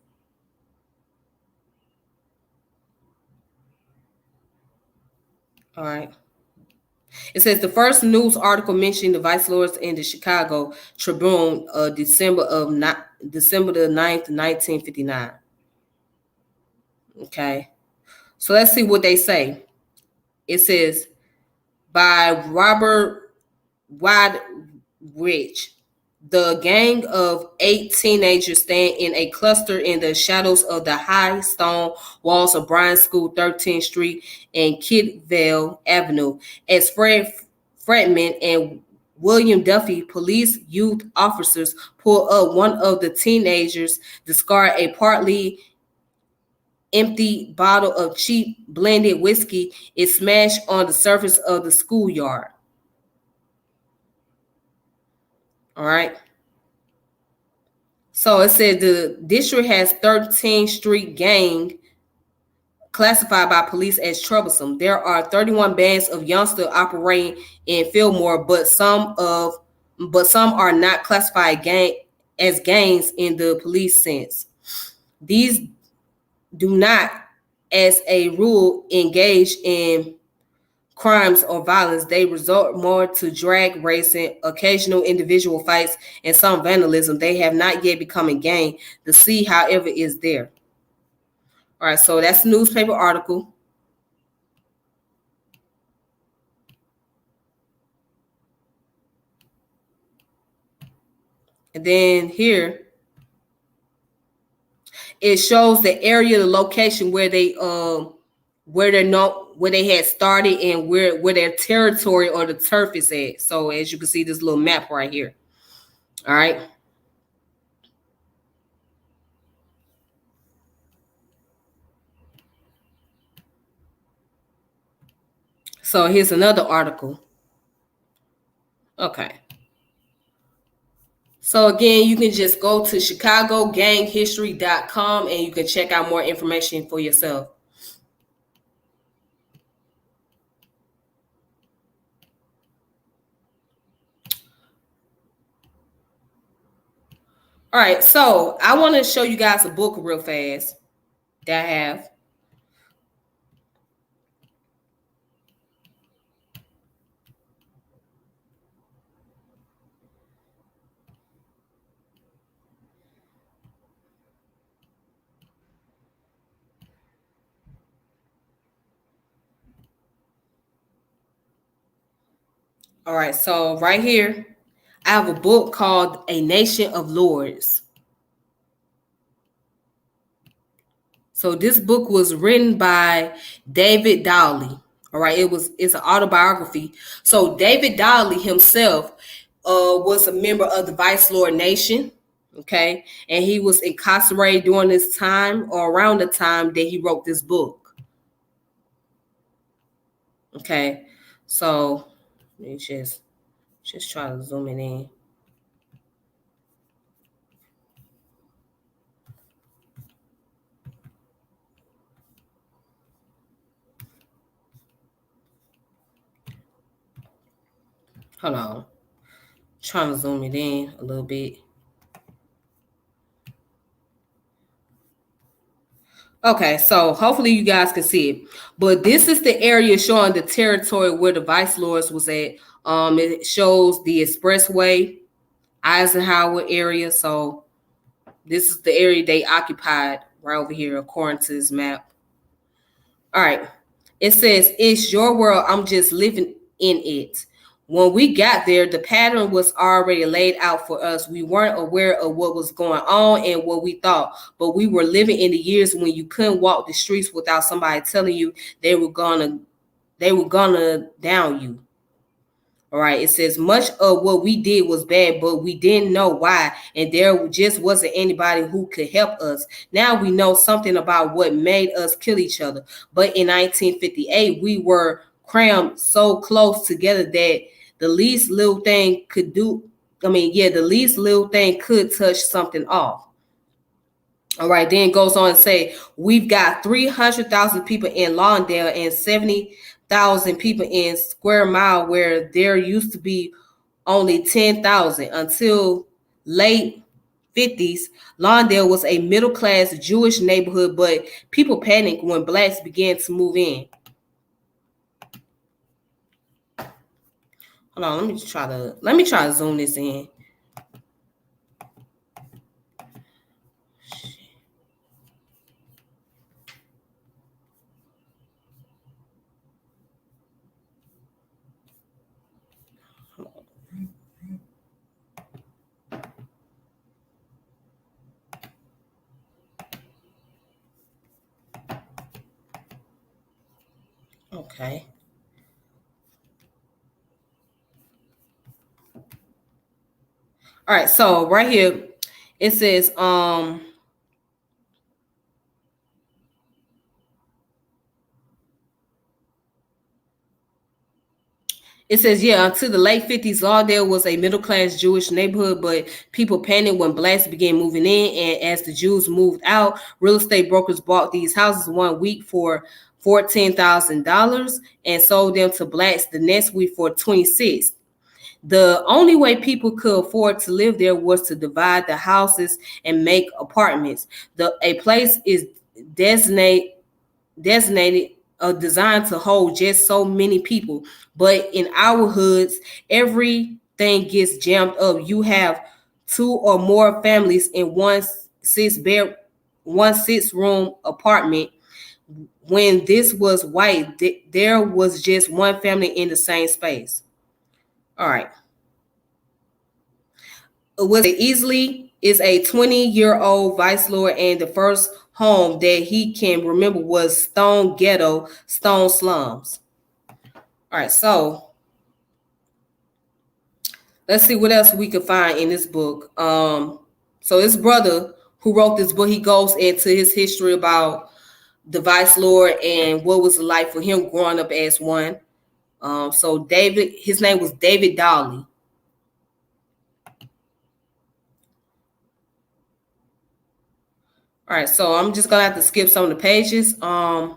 All right. It says the first news article mentioning the vice lords in the Chicago Tribune, December the 9th, 1959. Okay. So let's see what they say. It says, by Robert Wadrich, the gang of 8 teenagers stand in a cluster in the shadows of the high stone walls of Bryan School, 13th Street and Kidvale Avenue. As Fred Fredman and William Duffy, police youth officers, pull up, one of the teenagers discard a partly empty bottle of cheap blended whiskey is smashed on the surface of the schoolyard. All right. So it said the district has 13th Street gang classified by police as troublesome. There are 31 bands of youngsters operating in Fillmore, but some are not classified as gangs in the police sense. These do not, as a rule, engage in crimes or violence. They resort more to drag racing, occasional individual fights, and some vandalism. They have not yet become a gang. The C, however, is there. All right, so that's a newspaper article. And then here, it shows the area, the location where they had started and where their territory or the turf is at. So as you can see, this little map right here. All right. So here's another article. Okay. So again, you can just go to chicagoganghistory.com and you can check out more information for yourself. All right, so I want to show you guys a book real fast that I have. All right, so right here, I have a book called A Nation of Lords. So this book was written by David Dowley. All right, it's an autobiography. So David Dowley himself was a member of the Vicelord Nation. Okay, and he was incarcerated during this time or around the time that he wrote this book. Okay, so let me just try to zoom it in. Hold on. Trying to zoom it in a little bit. Okay, so hopefully you guys can see it. But this is the area showing the territory where the Vice Lords was at. It shows the expressway, Eisenhower area. So this is the area they occupied right over here, according to this map. All right. It says, "It's your world. I'm just living in it." When we got there, the pattern was already laid out for us. We weren't aware of what was going on and what we thought, but we were living in the years when you couldn't walk the streets without somebody telling you they were gonna down you. All right, it says much of what we did was bad, but we didn't know why, and there just wasn't anybody who could help us. Now we know something about what made us kill each other. But in 1958, we were crammed so close together that the least little thing could the least little thing could touch something off. All right, then it goes on to say we've got 300,000 people in Lawndale and 70,000 people in Square Mile, where there used to be only 10,000 until late 50s. Lawndale was a middle-class Jewish neighborhood, but people panicked when blacks began to move in. Hold on, let me try to zoom this in. Okay. All right, so right here it says it says, yeah, until the late 50s, Lawndale was a middle-class Jewish neighborhood, but people panicked when blacks began moving in. And as the Jews moved out, real estate brokers bought these houses one week for $14,000 and sold them to blacks the next week for $26,000. The only way people could afford to live there was to divide the houses and make apartments. A place is designated designed to hold just so many people. But in our hoods, everything gets jammed up. You have two or more families in one six room apartment. When this was white, there was just one family in the same space. All right. Was easily is a 20-year-old vice lord, and the first home that he can remember was Stone Ghetto, Stone Slums. All right, so let's see what else we can find in this book. So his brother who wrote this book, he goes into his history about the vice lord and what was it like for him growing up as one. So David, his name was David Dolly. All right, so I'm just gonna have to skip some of the pages. And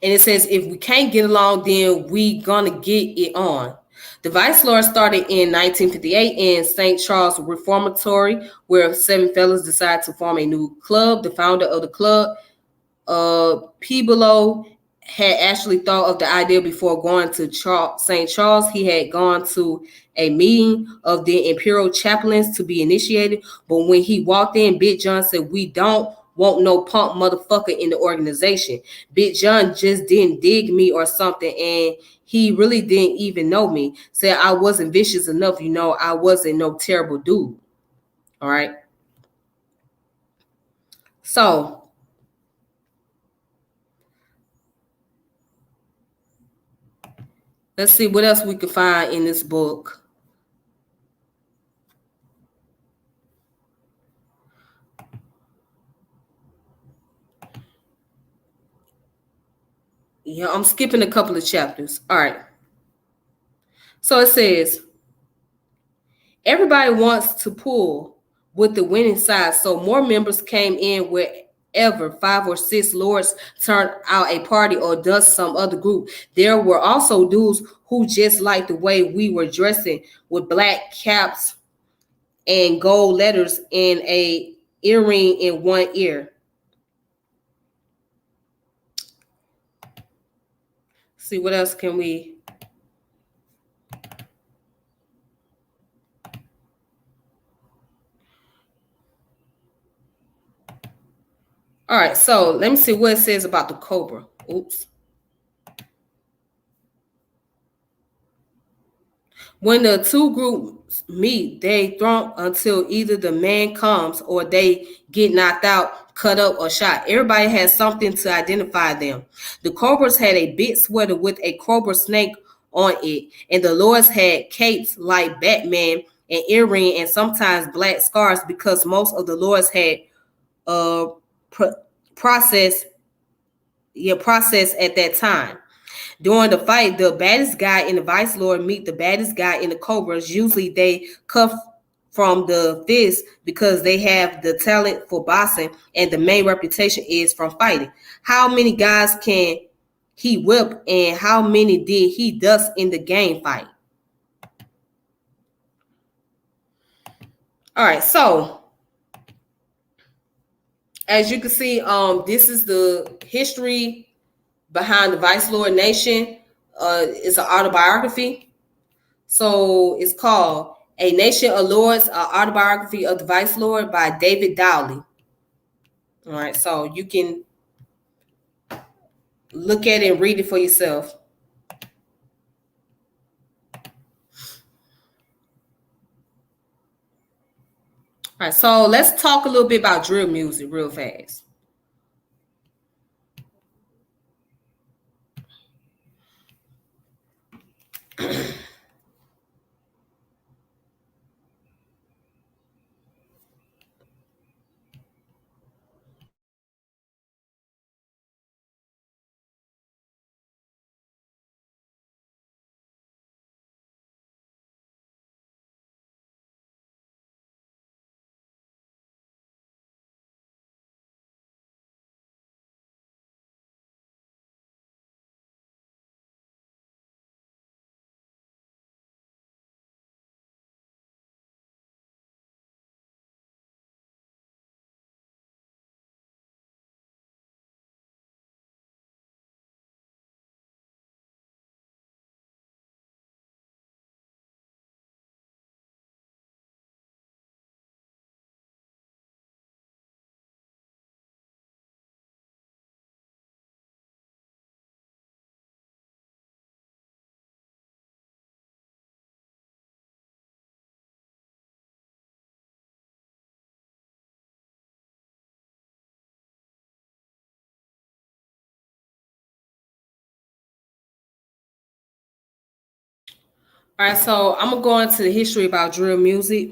it says, if we can't get along, then we gonna get it on. The Vicelord started in 1958 in St. Charles Reformatory, where 7 fellows decided to form a new club. The founder of the club, Pibolo, had actually thought of the idea before going to St. Charles. He had gone to a meeting of the imperial chaplains to be initiated, but when he walked in, Big John said, "We don't want no punk motherfucker in the organization." Big John just didn't dig me or something, and he really didn't even know me. Said I wasn't vicious enough, I wasn't no terrible dude. All right. So let's see what else we can find in this book. Yeah, I'm skipping a couple of chapters. All right. So it says, everybody wants to pull with the winning side, so more members came in wherever 5 or 6 lords turn out a party or does some other group. There were also dudes who just liked the way we were dressing with black caps and gold letters and a earring in one ear. See what else can we. All right, so let me see what it says about the Cobra. Oops. When the two groups meet, they throw until either the man comes or they get knocked out, cut up, or shot. Everybody has something to identify them. The Cobras had a big sweater with a cobra snake on it, and the Lords had capes like Batman, an earring, and sometimes black scars because most of the Lords had uh pro- process process at that time. During the fight, the baddest guy in the Vicelord meet the baddest guy in the Cobras. Usually they cuff from the fist because they have the talent for boxing and the main reputation is from fighting. How many guys can he whip and how many did he dust in the game fight? All right, so as you can see, this is the history behind the Vicelord Nation. It's an autobiography. So it's called A Nation of Lords, an autobiography of the Vicelord by David Dowley. All right, so you can look at it and read it for yourself. All right, so let's talk a little bit about drill music real fast. All right, so I'm gonna go into the history about drill music.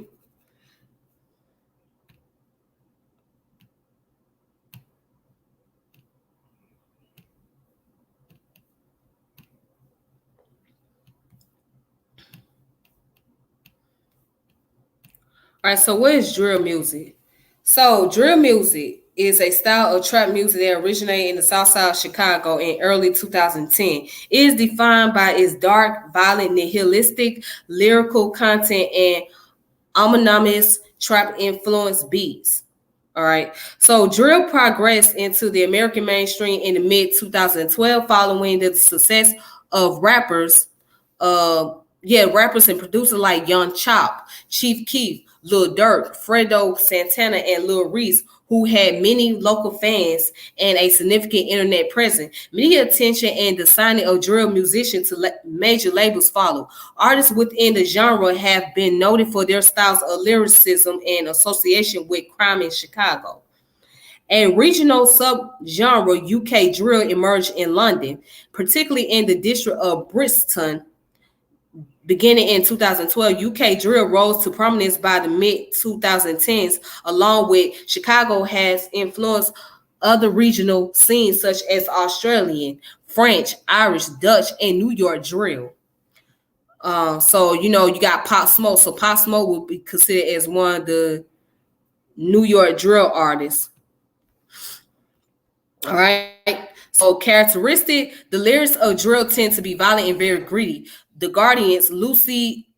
All right, so what is drill music? So drill music is a style of trap music that originated in the South Side of Chicago in early 2010. It is defined by its dark, violent, nihilistic, lyrical content and ominous trap influenced beats. All right. So drill progressed into the American mainstream in the mid 2012 following the success of rappers and producers like Young Chop, Chief Keef, Lil Durk, Fredo Santana, and Lil Reese, who had many local fans and a significant internet presence. Media attention and the signing of drill musicians to major labels followed. Artists within the genre have been noted for their styles of lyricism and association with crime in Chicago. A regional subgenre UK drill emerged in London, particularly in the district of Brixton. Beginning in 2012, UK drill rose to prominence by the mid 2010s, along with Chicago has influenced other regional scenes such as Australian, French, Irish, Dutch, and New York drill. So you got Pop Smoke. So Pop Smoke would be considered as one of the New York drill artists. All right. So characteristic, the lyrics of drill tend to be violent and very gritty. The Guardian's Lucy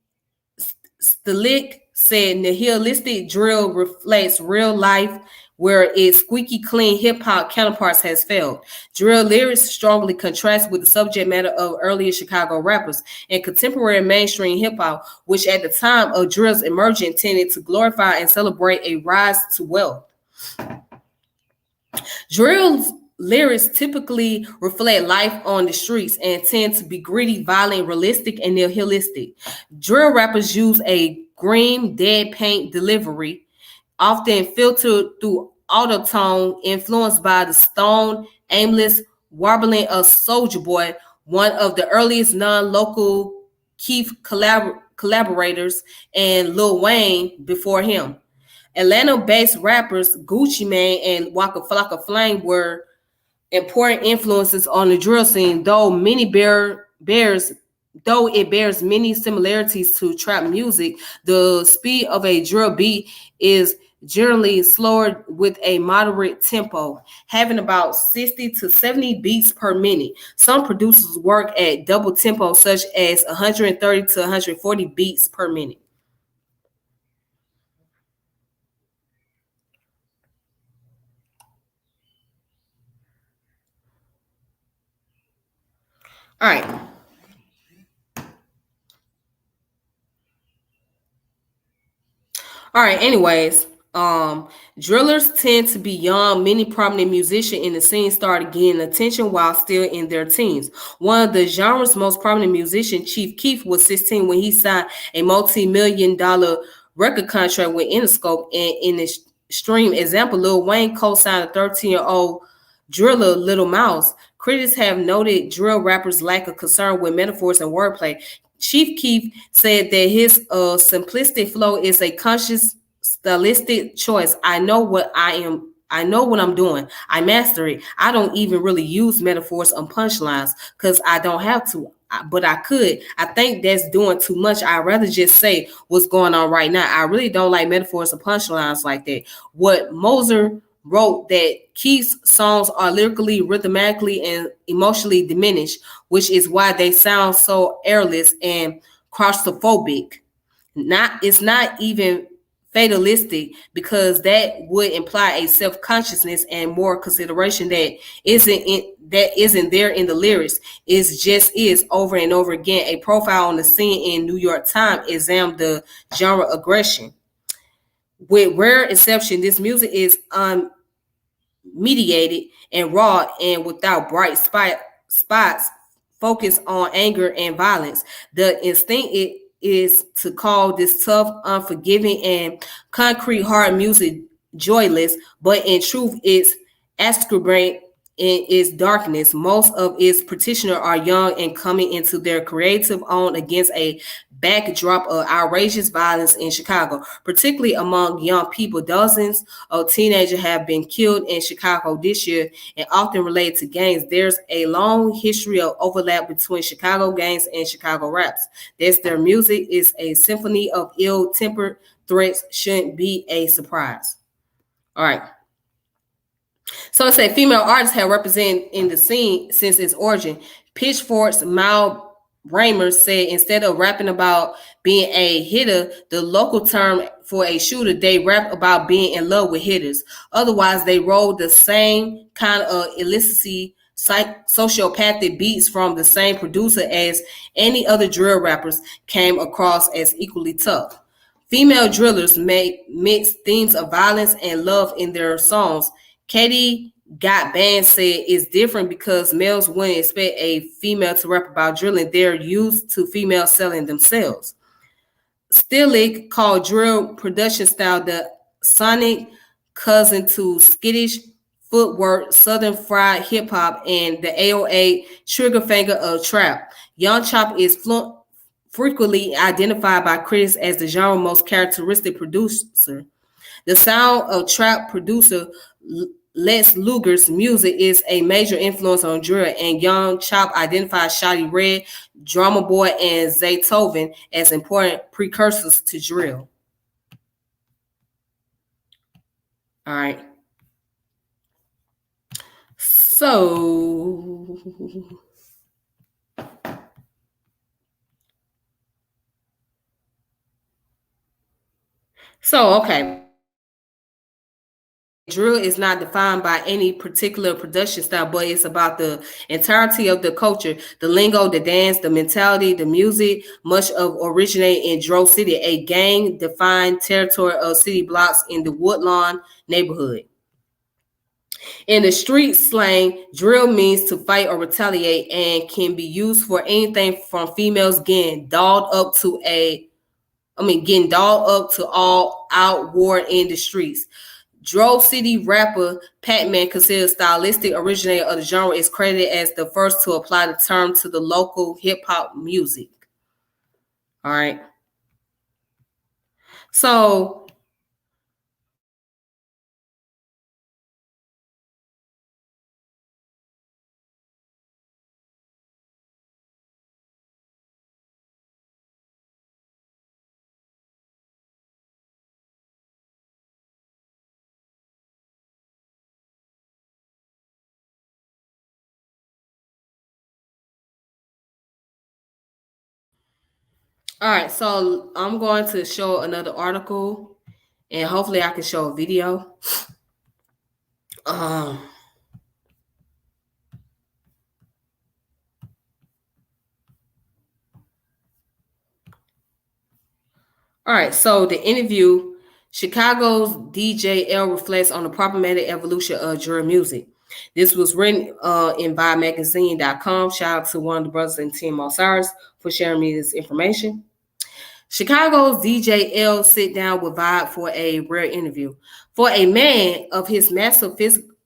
Stilick said nihilistic drill reflects real life where its squeaky clean hip hop counterparts has failed. Drill lyrics strongly contrast with the subject matter of earlier Chicago rappers and contemporary mainstream hip hop, which at the time of drill's emergence tended to glorify and celebrate a rise to wealth. Drill's lyrics typically reflect life on the streets and tend to be gritty, violent, realistic, and nihilistic. Drill rappers use a green, dead paint delivery, often filtered through autotone, influenced by the stone, aimless warbling of Soulja Boy, one of the earliest non-local Keith collaborators, and Lil Wayne before him. Atlanta-based rappers Gucci Mane and Waka Flocka Flame were important influences on the drill scene, though it bears many similarities to trap music. The speed of a drill beat is generally slower with a moderate tempo, having about 60 to 70 beats per minute. Some producers work at double tempo, such as 130 to 140 beats per minute. All right. All right, anyways, drillers tend to be young. Many prominent musicians in the scene started getting attention while still in their teens. One of the genre's most prominent musicians, Chief Keef, was 16 when he signed a multi-million-dollar record contract with Interscope. And in the extreme example, Lil Wayne co-signed a 13-year-old driller, Little Mouse. Critics have noted drill rappers lack a concern with metaphors and wordplay. Chief Keef said that his simplistic flow is a conscious stylistic choice. I know what I am. I know what I'm doing. I master it. I don't even really use metaphors and punchlines because I don't have to, but I could. I think that's doing too much. I'd rather just say what's going on right now. I really don't like metaphors and punchlines like that. What Moser wrote that Keith's songs are lyrically, rhythmically, and emotionally diminished, which is why they sound so airless and claustrophobic. It's not even fatalistic because that would imply a self-consciousness and more consideration that isn't there in the lyrics. It just is over and over again. A profile on the scene in New York Times examined the genre aggression. With rare exception, this music is mediated and raw and without bright spots focused on anger and violence. The instinct is to call this tough, unforgiving, and concrete hard music joyless, but in truth, it's ascribate in its darkness. Most of its practitioners are young and coming into their creative own against a backdrop of outrageous violence in Chicago, particularly among young people. Dozens of teenagers have been killed in Chicago this year and often related to gangs. There's a long history of overlap between Chicago gangs and Chicago raps. Their music is a symphony of ill-tempered threats, shouldn't be a surprise. All right. So it said female artists have represented in the scene since its origin. Pitchfork's Mal Raymer said instead of rapping about being a hitter, the local term for a shooter, they rap about being in love with hitters. Otherwise, they roll the same kind of illicit sociopathic beats from the same producer as any other drill rappers came across as equally tough. Female drillers may mix themes of violence and love in their songs. Katie Got Band said it's different because males wouldn't expect a female to rap about drilling. They're used to females selling themselves. Stillick called drill production style the sonic cousin to skittish footwork, southern fried hip hop, and the AOA trigger finger of trap. Young Chop is frequently identified by critics as the genre's most characteristic producer. The sound of trap producer Lex Luger's music is a major influence on drill, and Young Chop identifies Shotty Red, Drummer Boy, and Zaytoven as important precursors to drill. All right. So okay. Drill is not defined by any particular production style, but it's about the entirety of the culture, the lingo, the dance, the mentality, the music. Much of originate in Dro City, a gang-defined territory of city blocks in the Woodlawn neighborhood. In the street slang, drill means to fight or retaliate and can be used for anything from females getting dolled up to all out war in the streets. Dro City rapper Pac-Man, considered stylistic originator of the genre, is credited as the first to apply the term to the local hip-hop music. All right. So all right, so I'm going to show another article, and hopefully I can show a video. All right, so the interview, Chicago's DJ L reflects on the problematic evolution of drill music. This was written in VibeMagazine.com. Shout out to one of the brothers in Team Osiris for sharing me this information. Chicago's DJ L sit down with Vibe for a rare interview. For a man of his massive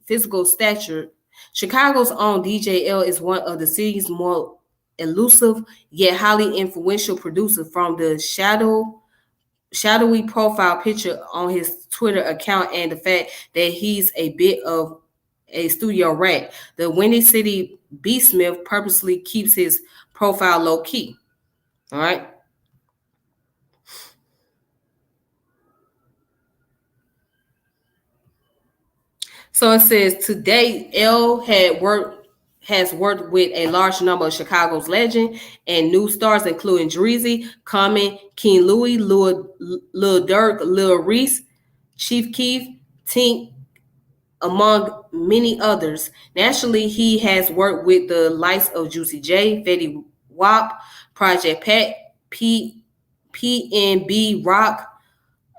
physical stature, Chicago's own DJ L is one of the city's more elusive yet highly influential producers. From the shadowy profile picture on his Twitter account and the fact that he's a bit of a studio rat, the Windy City beatsmith purposely keeps his profile low key. All right. So it says today L has worked with a large number of Chicago's legend and new stars, including Dreezy, Common, King Louis, Lil Durk, Lil Reese, Chief Keef, Tink, among many others. Nationally, he has worked with the likes of Juicy J, Fetty Wap, Project Pat, PNB Rock,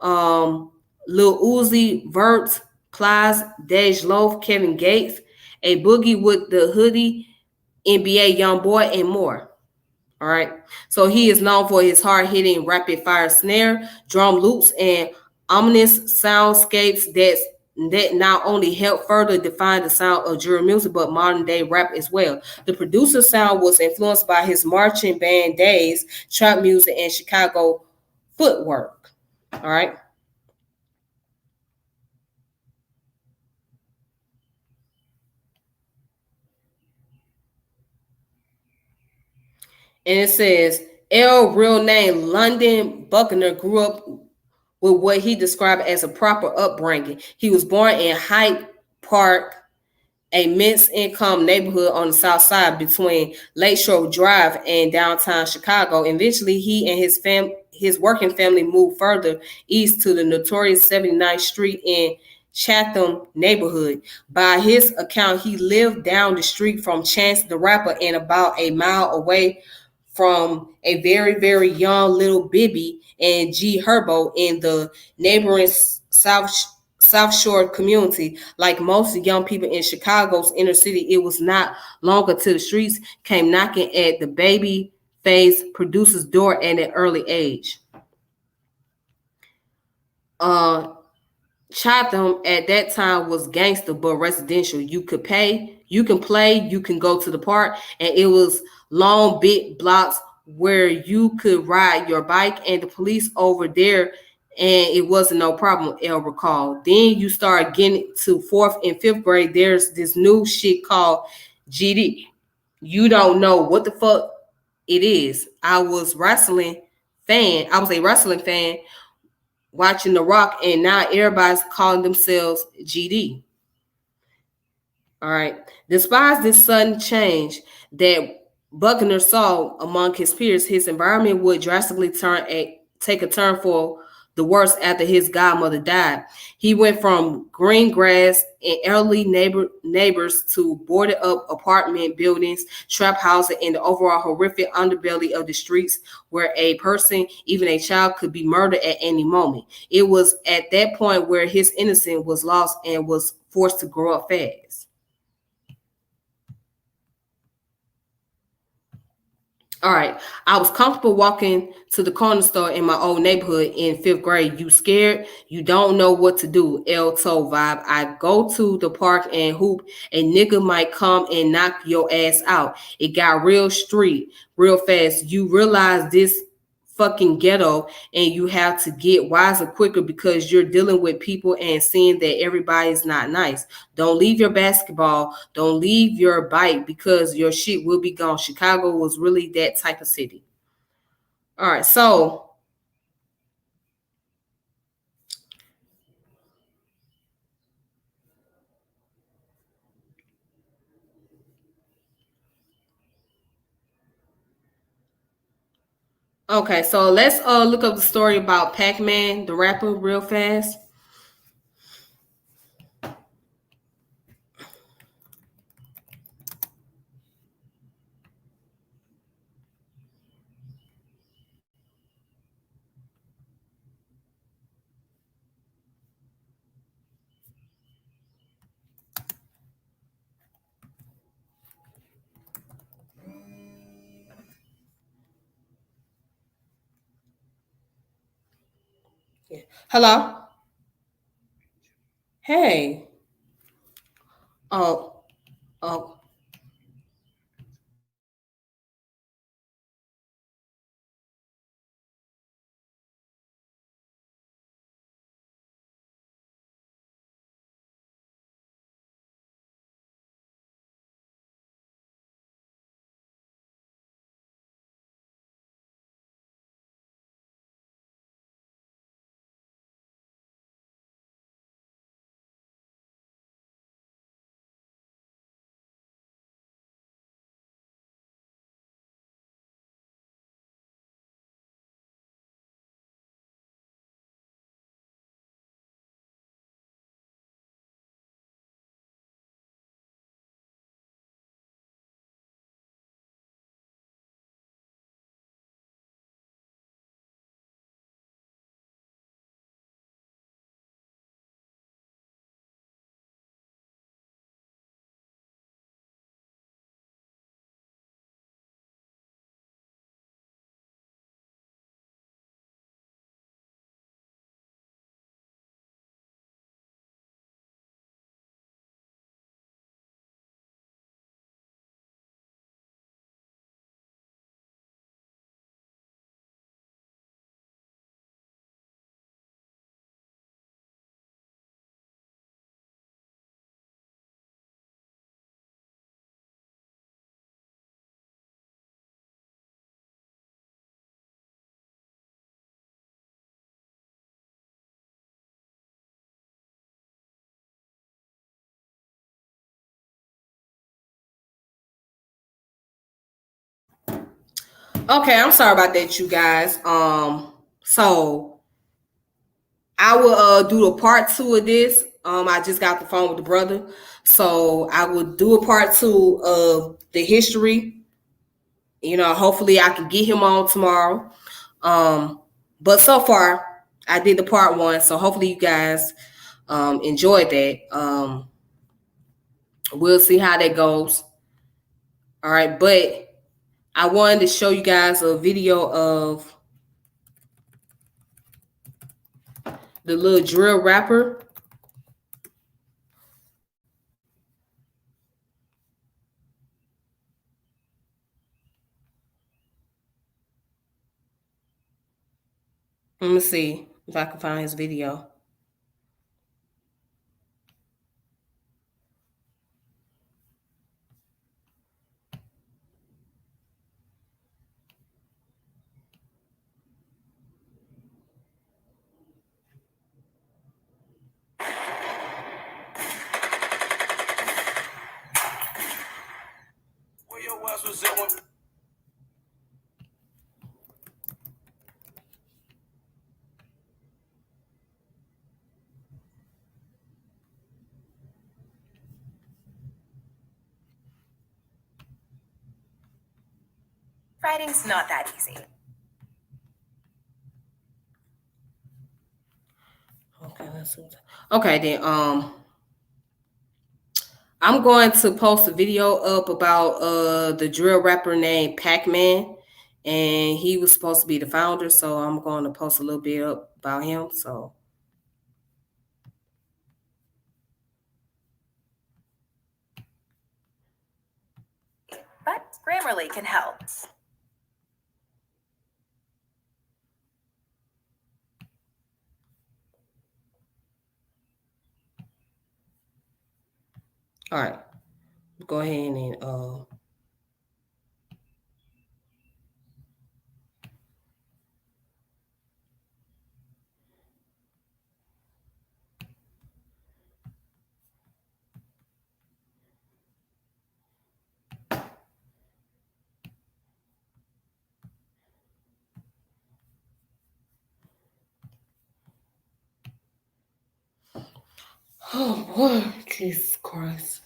Lil Uzi Vert, Plies, Dej Loaf, Kevin Gates, A Boogie with the Hoodie, NBA Youngboy, and more. All right. So he is known for his hard-hitting rapid-fire snare, drum loops, and ominous soundscapes that that not only helped further define the sound of drill music, but modern day rap as well. The producer's sound was influenced by his marching band days, trap music, and Chicago footwork. All right. And it says, L, real name London Buckner, grew up with what he described as a proper upbringing. He was born in Hyde Park, a mixed income neighborhood on the south side between Lakeshore Drive and downtown Chicago. Eventually, he and his working family moved further east to the notorious 79th Street in Chatham neighborhood. By his account, he lived down the street from Chance the Rapper and about a mile away from a very, very young little Bibby and G Herbo in the neighboring South Shore community. Like most young people in Chicago's inner city, it was not long until the streets came knocking at the baby face producer's door at an early age. Uh, Chatham at that time was gangster but residential. You could pay, you can play, you can go to the park, and it was long big blocks where you could ride your bike and the police over there, and it wasn't no problem, El recall. Then you start getting to fourth and fifth grade, there's this new shit called GD. You don't know what the fuck it is. I was a wrestling fan watching The Rock, and now everybody's calling themselves GD. All right. Despite this sudden change that Buckner saw among his peers, his environment would drastically take a turn for the worse after his godmother died. He went from green grass and elderly neighbors to boarded up apartment buildings, trap houses, and the overall horrific underbelly of the streets where a person, even a child, could be murdered at any moment. It was at that point where his innocence was lost and was forced to grow up fast. All right. I was comfortable walking to the corner store in my old neighborhood in fifth grade. You scared? You don't know what to do. L told Vibe. I go to the park and hoop. A nigga might come and knock your ass out. It got real street real fast. You realize this fucking ghetto and you have to get wiser quicker because you're dealing with people and seeing that everybody's not nice. Don't leave your basketball, don't leave your bike because your shit will be gone. Chicago was really that type of city. All right, so let's look up the story about Pac-Man, the rapper, real fast. Yeah. Hello. Hey. Oh. Oh. Okay, I'm sorry about that, you guys. So I will do a part two of this. I just got the phone with the brother, so I will do a part two of the history. Hopefully I can get him on tomorrow. But so far I did the part one, so hopefully you guys enjoyed that. We'll see how that goes. All right, but I wanted to show you guys a video of the little drill rapper. Let me see if I can find his video. Where your ass was at when Writing's not that easy. Okay, okay then. I'm going to post a video up about the drill rapper named Pac-Man, and he was supposed to be the founder. So I'm going to post a little bit up about him. So. But Grammarly can help. All right, go ahead and oh boy, Jesus Christ.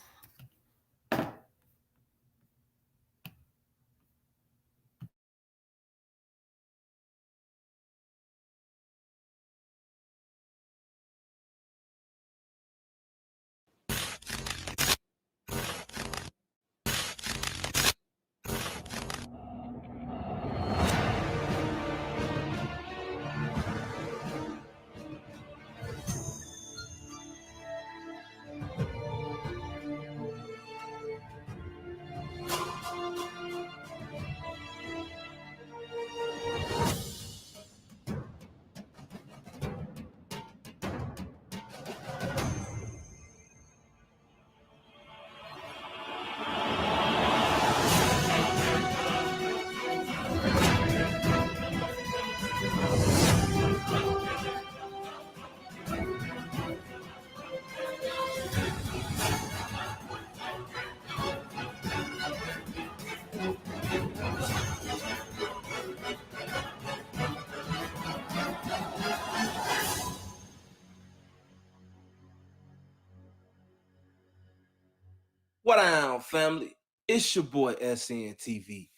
What down, family? It's your boy SNTV.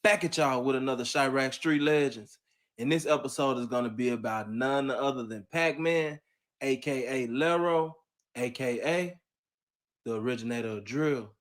Back at y'all with another Chirac Street Legends. And this episode is going to be about none other than Pac-Man, aka Lero, aka the originator of drill.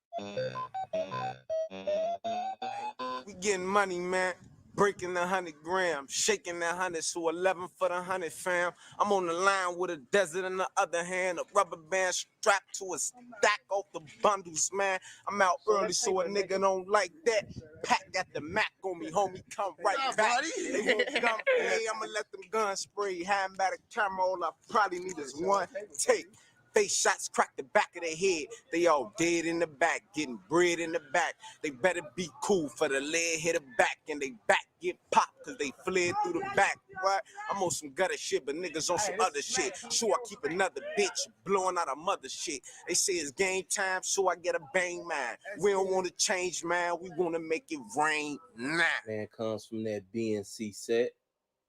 We getting money, man. Breaking 100 grams, shaking that 100, so 11 for the 100, fam. I'm on the line with a desert in the other hand, a rubber band strapped to a stack off the bundles, man. I'm out early, so a nigga don't like that. Pack got the Mac on me, homie, come right back. They won't gun for me, I'ma let them guns spray. Hand by the camera, all I probably need is one take. Face shots crack the back of their head. They all dead in the back, getting bread in the back. They better be cool for the lead hit the back, and they back get popped because they fled through the back. What? I'm on some gutter shit, but niggas on some other shit. So I keep another bitch blowing out a mother shit. They say it's game time, so I get a bang, man. We don't want to change, man. We want to make it rain now. Man comes from that BNC set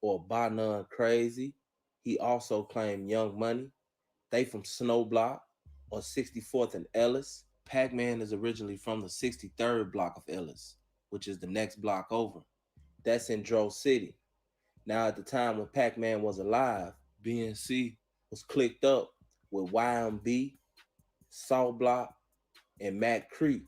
or By None Crazy. He also claimed Young Money. They from Snow Block or 64th and Ellis. Pac-Man is originally from the 63rd block of Ellis, which is the next block over. That's in Dro City. Now, at the time when Pac-Man was alive, BNC was clicked up with YMB, Salt Block, and Matt Creek,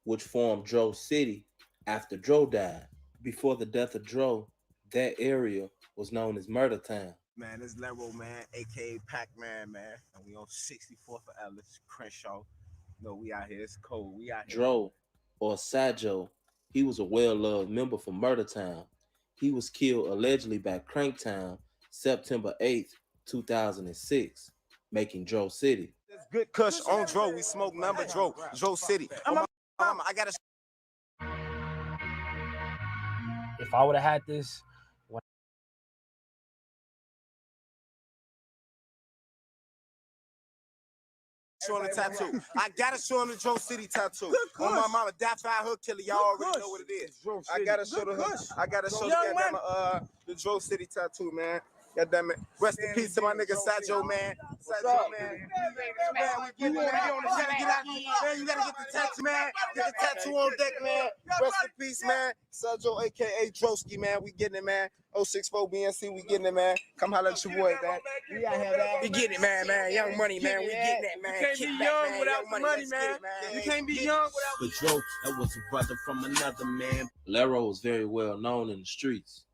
which formed Dro City after Dro died. Before the death of Dro, that area was known as Murder Town. Man, this Lero, man, aka Pac-Man, man. And we on 64th for Ellis, Crenshaw. No, we out here. It's cold. We out here. Dro, or Sajo, he was a well-loved member from Murder Town. He was killed allegedly by Cranktown September 8th, 2006, making Dro City. That's good kush on Dro. We smoke number Dro. Dro City. I got a If I would have had this, show him the tattoo. I gotta show him the Dro City tattoo. On my mama, that's why hood killer. Y'all already know what it is. I gotta show the Dro City tattoo, man. God damn it. Rest in peace to my nigga Sajo, man. Sajo, man. You gotta get the tattoo, man. Get the tattoo on deck, man. Rest in peace, man. Sajo, aka Droski, man. We getting it, man. 064 BNC, we getting it, man. Come holler at your boy, man. We out here, man. We getting it, man. Young Money, man. We getting it, man. You can't be young without the money, man. You can't be young without But Dro, that was a brother from another man. Lero was very well known in the streets.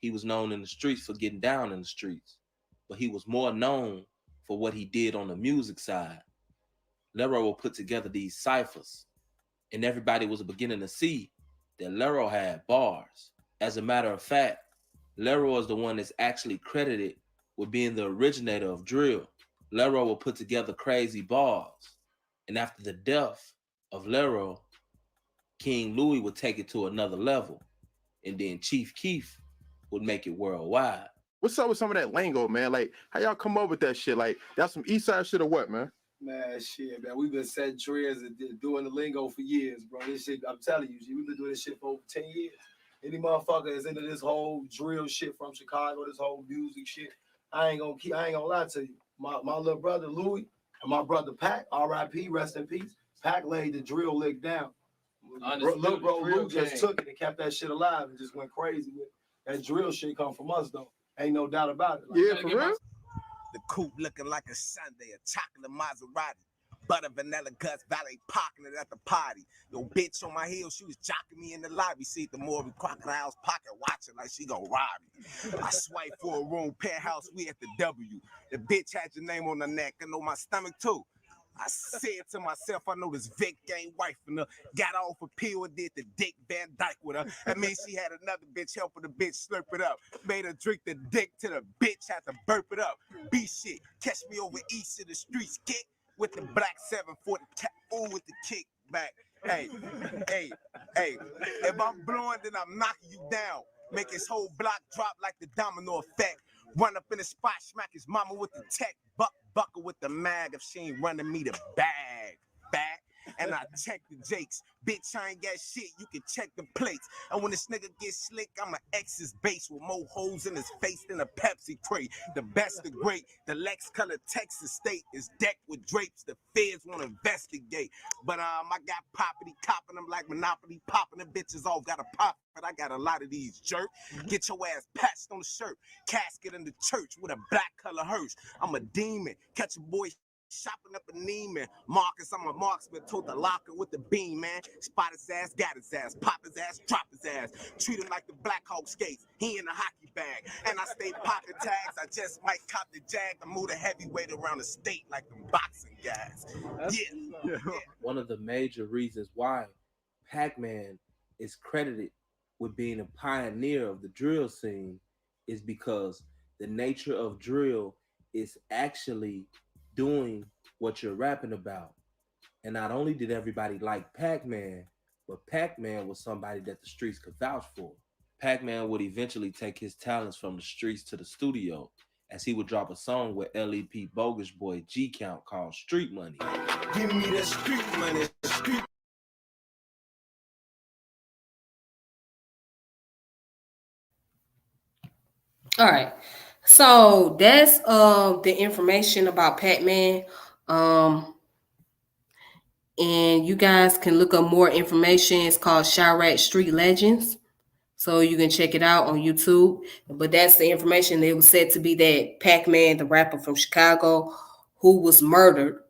He was known in the streets for getting down in the streets, but he was more known for what he did on the music side. Lero would put together these ciphers, and everybody was beginning to see that Lero had bars. As a matter of fact, Lero is the one that's actually credited with being the originator of drill. Lero would put together crazy bars, and after the death of Lero, King Louis would take it to another level, and then Chief Keef would make it worldwide. What's up with some of that lingo, man? Like, how y'all come up with that shit? Like, that's some East Side shit or what, man? Man, shit, man. We've been setting trends and doing the lingo for years, bro. This shit, I'm telling you, we've been doing this shit for over 10 years. Any motherfucker is into this whole drill shit from Chicago, this whole music shit. I ain't gonna lie to you. My little brother Louis and my brother Pac, R.I.P., rest in peace. Pac laid the drill lick down. Little bro Lou just took it and kept that shit alive and just went crazy with it. That drill shit come from us though. Ain't no doubt about it. Like, yeah, for real? The coupe looking like a Sunday, a chocolate Maserati. Butter vanilla guts, valet parking it at the party. Yo, bitch on my heels, she was jocking me in the lobby. See the Morgan Crocodile's pocket watching like she gonna rob me. I swipe for a room, penthouse, we at the W. The bitch had your name on the neck, and on my stomach too. I said to myself, I know this Vic ain't wifing her. Got off a pill and did the Dick Van Dyke with her. That means she had another bitch helping the bitch slurp it up. Made her drink the dick till the bitch had to burp it up. B shit, catch me over east of the streets, kick with the black 740 cap, with the kick back. Hey, if I'm blowing, then I'm knocking you down. Make his whole block drop like the domino effect. Run up in the spot, smack his mama with the tech, buckle with the mag if she ain't running me the bag. And I check the jakes. Bitch, I ain't got shit, you can check the plates. And when this nigga gets slick, I'ma X his base with more holes in his face than a Pepsi crate. The best of great, the Lex color Texas state is decked with drapes. The feds wanna investigate. But I got property copping them like Monopoly, popping the bitches off. Got a profit, I got a lot of these jerk. Get your ass patched on the shirt. Casket in the church with a black color hearse. I'm a demon, catch a boy shopping up a Neiman. Marcus, I'm a marksman, told the locker with the beam, man. Spot his ass, got his ass, pop his ass, drop his ass. Treat him like the Black Hawk skates. He in a hockey bag. And I stay pocket tags. I just might cop the jag to move the heavyweight around the state like them boxing guys. Yeah. One of the major reasons why Pac-Man is credited with being a pioneer of the drill scene is because the nature of drill is actually doing what you're rapping about. And not only did everybody like Pac-Man, but Pac-Man was somebody that the streets could vouch for. Pac-Man would eventually take his talents from the streets to the studio, as he would drop a song with LEP Bogus Boy G Count called Street Money. Give me that street money, street. All right. So that's the information about Pac-Man. Um and you guys can look up more information. It's called Chirac Street Legends. So you can check it out on YouTube. But that's the information. It was said to be that Pac-Man, the rapper from Chicago, who was murdered.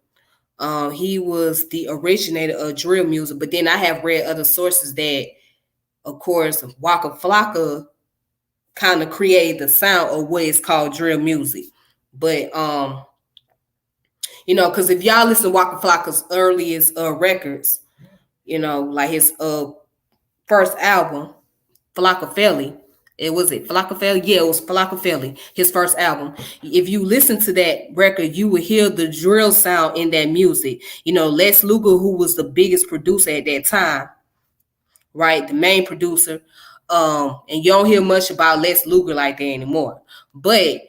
He was the originator of drill music. But then I have read other sources that, of course, Waka Flocka kind of created the sound of what is called drill music. But because if y'all listen to Waka Flocka's earliest records, like his first album, Flockafelli. It Flockafelli? Yeah, it was Flockafelli, his first album. If you listen to that record, you will hear the drill sound in that music. Les Luger, who was the biggest producer at that time, right? The main producer. And you don't hear much about Les Luger like that anymore. But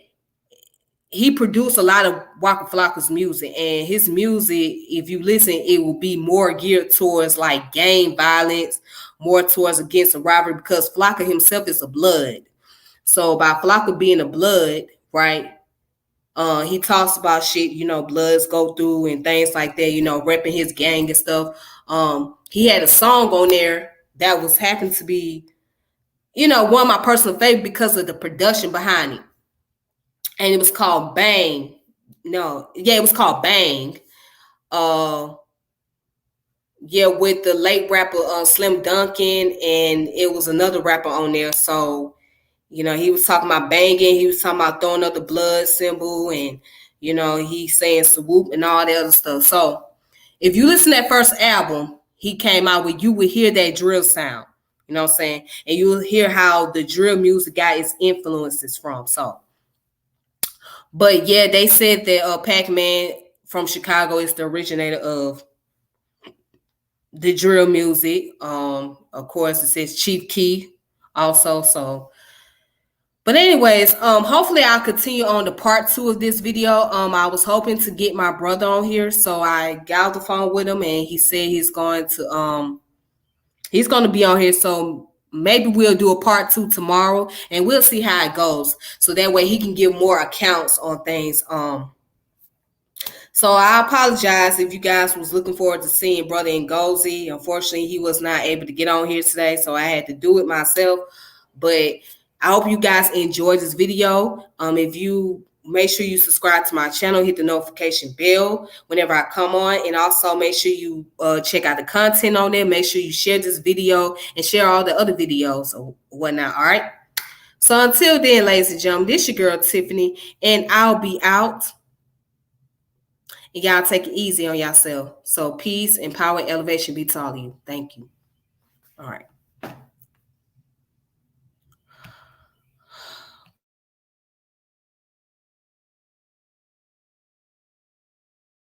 he produced a lot of Waka Flocka's music, and his music, if you listen, it will be more geared towards like gang violence, more towards against a rivalry, because Flocka himself is a blood. So by Flocka being a blood, right? He talks about shit, bloods go through and things like that, repping his gang and stuff. He had a song on there that was happened to be, one of my personal favorites because of the production behind it. And it was called Bang. It was called Bang. With the late rapper Slim Duncan, and it was another rapper on there. So, he was talking about banging, he was talking about throwing up the blood symbol, and he's saying swoop and all that other stuff. So, if you listen to that first album he came out with, you would hear that drill sound. You know what I'm saying? And you'll hear how the drill music got its influences from. So, but yeah, they said that Pac-Man from Chicago is the originator of the drill music. Of course, it says Chief Keef also. So, but anyways, hopefully I'll continue on the part 2 of this video. I was hoping to get my brother on here, so I got off the phone with him, and he said he's going to be on here. So maybe we'll do a part 2 tomorrow, and we'll see how it goes. So that way he can give more accounts on things. So I apologize if you guys was looking forward to seeing Brother Ngozi. Unfortunately, he was not able to get on here today, so I had to do it myself. But I hope you guys enjoyed this video. If you make sure you subscribe to my channel, hit the notification bell whenever I come on, and also make sure you check out the content on there. Make sure you share this video and share all the other videos or whatnot. All right. So until then, ladies and gentlemen, this your girl Tiffany, and I'll be out. And y'all take it easy on yourself. So peace and power, elevation be to all of you. Thank you. All right.